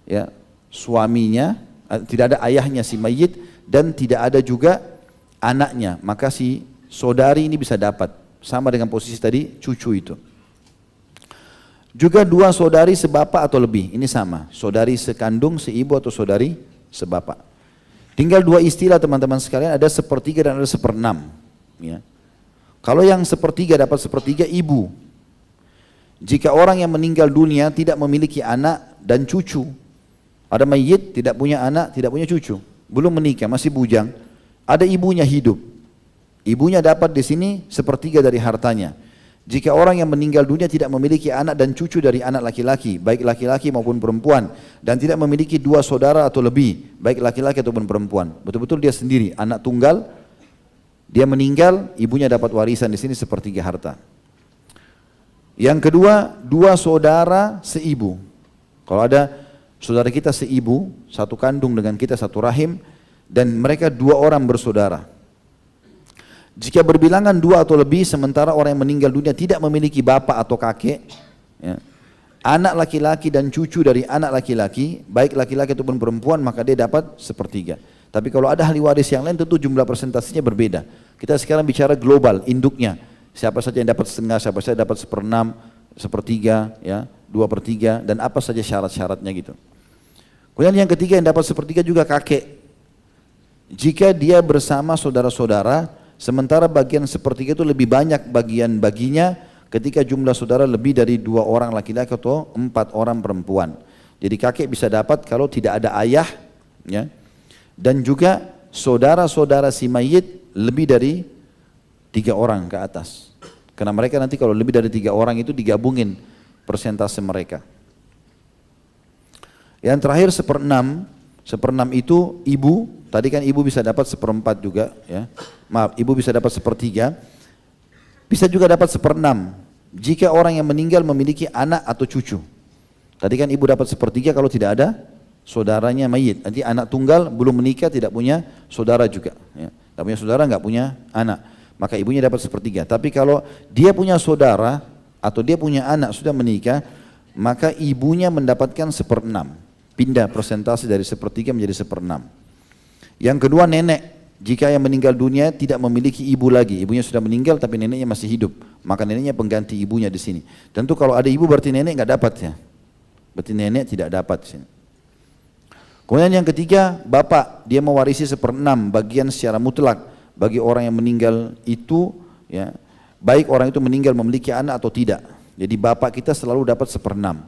ya, suaminya, tidak ada ayahnya si mayit, dan tidak ada juga anaknya, maka si saudari ini bisa dapat, sama dengan posisi tadi cucu itu. Juga dua saudari sebapak atau lebih, ini sama, saudari sekandung, seibu atau saudari sebapak. Tinggal dua istilah teman-teman sekalian, ada sepertiga dan ada seperenam. Ya. Kalau yang sepertiga dapat sepertiga ibu. Jika orang yang meninggal dunia tidak memiliki anak dan cucu, ada mayit tidak punya anak, tidak punya cucu, belum menikah, masih bujang, ada ibunya hidup. Ibunya dapat di sini sepertiga dari hartanya. Jika orang yang meninggal dunia tidak memiliki anak dan cucu dari anak laki-laki, baik laki-laki maupun perempuan, dan tidak memiliki dua saudara atau lebih, baik laki-laki ataupun perempuan, betul-betul dia sendiri, anak tunggal, dia meninggal, ibunya dapat warisan di sini sepertiga harta. Yang kedua, dua saudara seibu. Kalau ada saudara kita seibu, satu kandung dengan kita, satu rahim, dan mereka dua orang bersaudara. Jika berbilangan dua atau lebih, sementara orang yang meninggal dunia tidak memiliki bapak atau kakek, ya, anak laki-laki dan cucu dari anak laki-laki, baik laki-laki ataupun perempuan, maka dia dapat sepertiga. Tapi kalau ada ahli waris yang lain, tentu jumlah persentasinya berbeda. Kita sekarang bicara global, induknya. Siapa saja yang dapat setengah, siapa saja dapat seperenam, sepertiga, ya, 2/3, dan apa saja syarat-syaratnya gitu. Kemudian yang ketiga yang dapat sepertiga juga kakek. Jika dia bersama saudara-saudara, sementara bagian sepertiga itu lebih banyak bagian baginya ketika jumlah saudara lebih dari 2 orang laki-laki atau 4 orang perempuan. Jadi kakek bisa dapat kalau tidak ada ayah, ya, dan juga saudara-saudara si mayit lebih dari 3 orang ke atas. Karena mereka nanti kalau lebih dari 3 orang itu digabungin persentase mereka. Yang terakhir seperenam. Seperenam itu ibu, tadi kan ibu bisa dapat seperempat juga, ya. Maaf, ibu bisa dapat sepertiga, bisa juga dapat seperenam jika orang yang meninggal memiliki anak atau cucu. Tadi kan ibu dapat sepertiga kalau tidak ada saudaranya mayit. Nanti anak tunggal belum menikah tidak punya saudara juga, ya. Tidak punya saudara, nggak punya anak, maka ibunya dapat sepertiga. Tapi kalau dia punya saudara atau dia punya anak sudah menikah, maka ibunya mendapatkan seperenam. Pindah persentase dari sepertiga menjadi seperenam. Yang kedua nenek, jika yang meninggal dunia tidak memiliki ibu lagi, ibunya sudah meninggal tapi neneknya masih hidup, maka neneknya pengganti ibunya di sini. Tentu kalau ada ibu berarti nenek nggak dapat, ya, berarti nenek tidak dapat di sini. Kemudian yang ketiga, bapak, dia mewarisi seperenam bagian secara mutlak bagi orang yang meninggal itu, ya, baik orang itu meninggal memiliki anak atau tidak. Jadi bapak kita selalu dapat seperenam,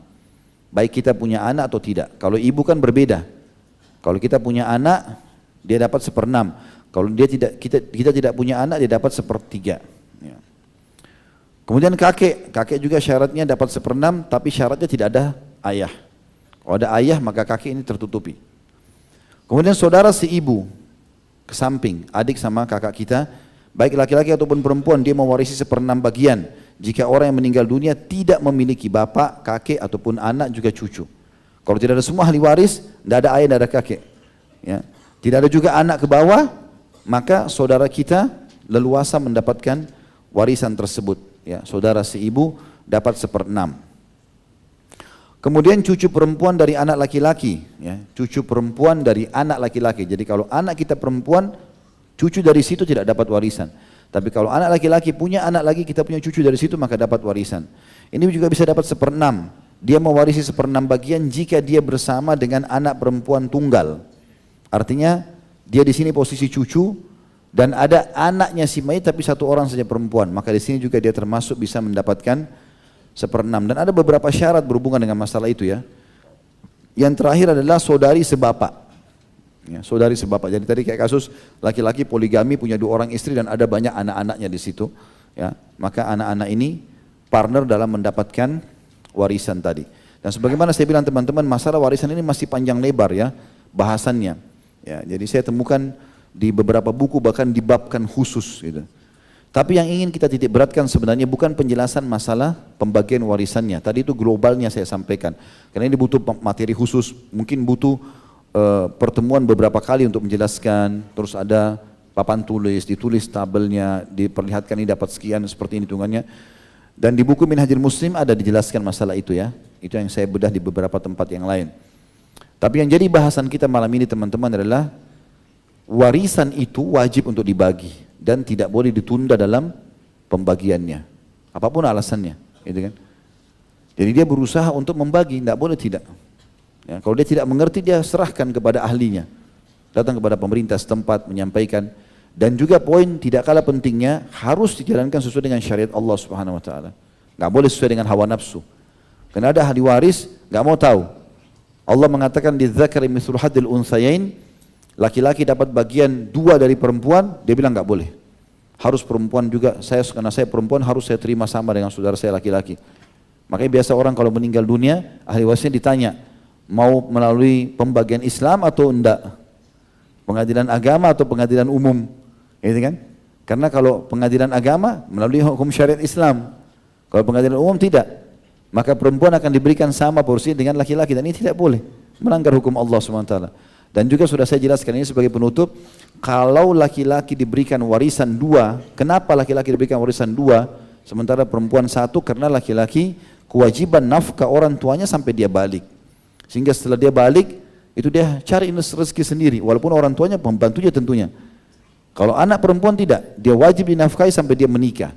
baik kita punya anak atau tidak. Kalau ibu kan berbeda. Kalau kita punya anak, dia dapat seperenam. Kalau dia tidak, kita tidak punya anak, dia dapat sepertiga. Ya. Kemudian kakek juga syaratnya dapat seperenam, tapi syaratnya tidak ada ayah. Kalau ada ayah, maka kakek ini tertutupi. Kemudian saudara seibu, ke samping, adik sama kakak kita, baik laki-laki ataupun perempuan, dia mewarisi seperenam bagian. Jika orang yang meninggal dunia tidak memiliki bapak, kakek ataupun anak juga cucu. Kalau tidak ada semua ahli waris, tidak ada ayah, tidak ada kakek, ya. Tidak ada juga anak ke bawah, maka saudara kita leluasa mendapatkan warisan tersebut, ya. Saudara seibu dapat seperenam. Kemudian cucu perempuan dari anak laki-laki, ya. Cucu perempuan dari anak laki-laki. Jadi kalau anak kita perempuan, cucu dari situ tidak dapat warisan. Tapi kalau anak laki-laki punya anak lagi, kita punya cucu dari situ, maka dapat warisan. Ini juga bisa dapat seperenam. Dia mewarisi seperenam bagian jika dia bersama dengan anak perempuan tunggal. Artinya dia di sini posisi cucu dan ada anaknya si mayit tapi satu orang saja perempuan. Maka di sini juga dia termasuk bisa mendapatkan seperenam. Dan ada beberapa syarat berhubungan dengan masalah itu, ya. Yang terakhir adalah saudari sebapak. Ya, saudari sebapak. Jadi tadi kayak kasus laki-laki poligami punya 2 orang istri dan ada banyak anak-anaknya di situ, ya. Maka anak-anak ini partner dalam mendapatkan warisan tadi. Dan sebagaimana saya bilang teman-teman, masalah warisan ini masih panjang lebar, ya, bahasannya. Ya, jadi saya temukan di beberapa buku bahkan dibabkan khusus gitu. Tapi yang ingin kita titik beratkan sebenarnya bukan penjelasan masalah pembagian warisannya. Tadi itu globalnya saya sampaikan. Karena ini butuh materi khusus, mungkin butuh pertemuan beberapa kali untuk menjelaskan, terus ada papan tulis, ditulis tabelnya, diperlihatkan ini dapat sekian, seperti ini hitungannya. Dan di buku Minhajul Muslim ada dijelaskan masalah itu, ya. Itu yang saya bedah di beberapa tempat yang lain. Tapi yang jadi bahasan kita malam ini teman-teman adalah warisan itu wajib untuk dibagi dan tidak boleh ditunda dalam pembagiannya. Apapun alasannya, gitu kan? Jadi dia berusaha untuk membagi, tidak boleh tidak. Ya, kalau dia tidak mengerti, dia serahkan kepada ahlinya. Datang kepada pemerintah setempat menyampaikan. Dan juga poin tidak kalah pentingnya harus dijalankan sesuai dengan syariat Allah Subhanahu Wa Taala. Nggak boleh sesuai dengan hawa nafsu. Karena ada ahli waris nggak mau tahu. Allah mengatakan di dzakari mithlu hadzil unthayain, laki-laki dapat bagian 2 dari perempuan, dia bilang nggak boleh. Harus perempuan juga, karena saya perempuan harus saya terima sama dengan saudara saya laki-laki. Makanya biasa orang kalau meninggal dunia, ahli warisnya ditanya, mau melalui pembagian Islam atau enggak? Pengadilan agama atau pengadilan umum? Gitu kan? Karena kalau pengadilan agama melalui hukum syariat Islam, kalau pengadilan umum tidak. Maka perempuan akan diberikan sama porsi dengan laki-laki, dan ini tidak boleh, melanggar hukum Allah SWT. Dan juga sudah saya jelaskan ini sebagai penutup, kalau laki-laki diberikan warisan 2, kenapa laki-laki diberikan warisan 2 sementara perempuan 1? Karena laki-laki kewajiban nafkah orang tuanya sampai dia balik, sehingga setelah dia balik itu dia cari rezeki sendiri, walaupun orang tuanya pembantunya tentunya. Kalau anak perempuan tidak, dia wajib dinafkahi sampai dia menikah.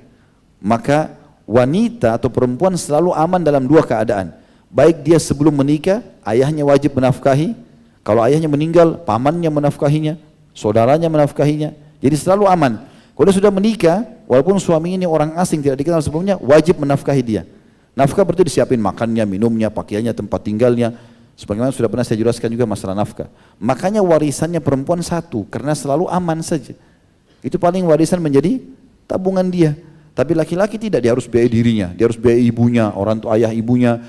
Maka wanita atau perempuan selalu aman dalam 2 keadaan. Baik dia sebelum menikah, ayahnya wajib menafkahi. Kalau ayahnya meninggal, pamannya menafkahinya, saudaranya menafkahinya. Jadi selalu aman. Kalau dia sudah menikah, walaupun suami ini orang asing tidak dikenal sebelumnya, wajib menafkahi dia. Nafkah berarti disiapin makannya, minumnya, pakaiannya, tempat tinggalnya. Sebagaimana sudah pernah saya jelaskan juga masalah nafkah. Makanya warisannya perempuan 1, karena selalu aman saja. Itu paling warisan menjadi tabungan dia. Tapi laki-laki tidak, dia harus biaya dirinya, dia harus biaya ibunya, orang tua ayah ibunya,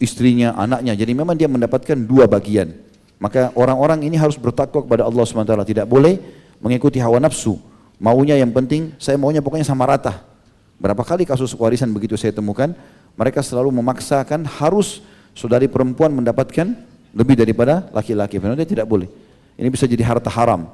istrinya, anaknya. Jadi memang dia mendapatkan 2 bagian. Maka orang-orang ini harus bertakwa kepada Allah SWT, tidak boleh mengikuti hawa nafsu. Maunya yang penting, saya maunya pokoknya sama rata. Berapa kali kasus warisan begitu saya temukan, mereka selalu memaksakan harus saudari perempuan mendapatkan lebih daripada laki-laki. Padahal dia tidak boleh. Ini bisa jadi harta haram.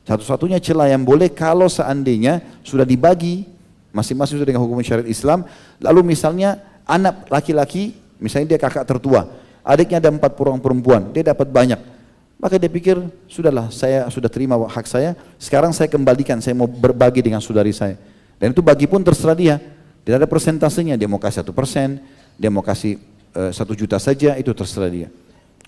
Satu-satunya celah yang boleh kalau seandainya sudah dibagi masing-masing sudah dengan hukum syariat Islam, lalu misalnya anak laki-laki, misalnya dia kakak tertua, adiknya ada 4 orang perempuan, dia dapat banyak, maka dia pikir, sudahlah saya sudah terima hak saya, sekarang saya kembalikan, saya mau berbagi dengan saudari saya. Dan itu bagi pun terserah dia, tidak ada persentasenya, dia mau kasih 1%, dia mau kasih 1 juta saja, itu terserah dia.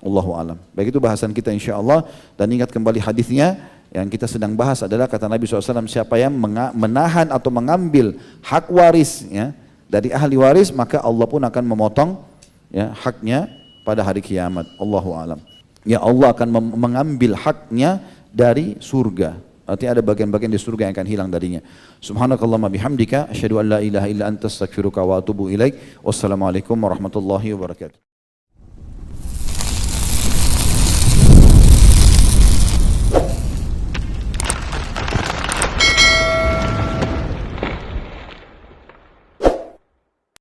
Allahu a'lam. Baik, itu bahasan kita insyaAllah. Dan ingat kembali hadisnya. Yang kita sedang bahas adalah kata Nabi SAW, siapa yang menahan atau mengambil hak waris ya, dari ahli waris, maka Allah pun akan memotong ya, haknya pada hari kiamat. Allahu a'lam. Ya, Allah akan mengambil haknya dari surga. Artinya ada bagian-bagian di surga yang akan hilang darinya. Subhanakallahumma bihamdika asyhadu an la ilaha illa anta astaghfiruka wa atubu ilaik. Wassalamualaikum warahmatullahi wabarakatuh.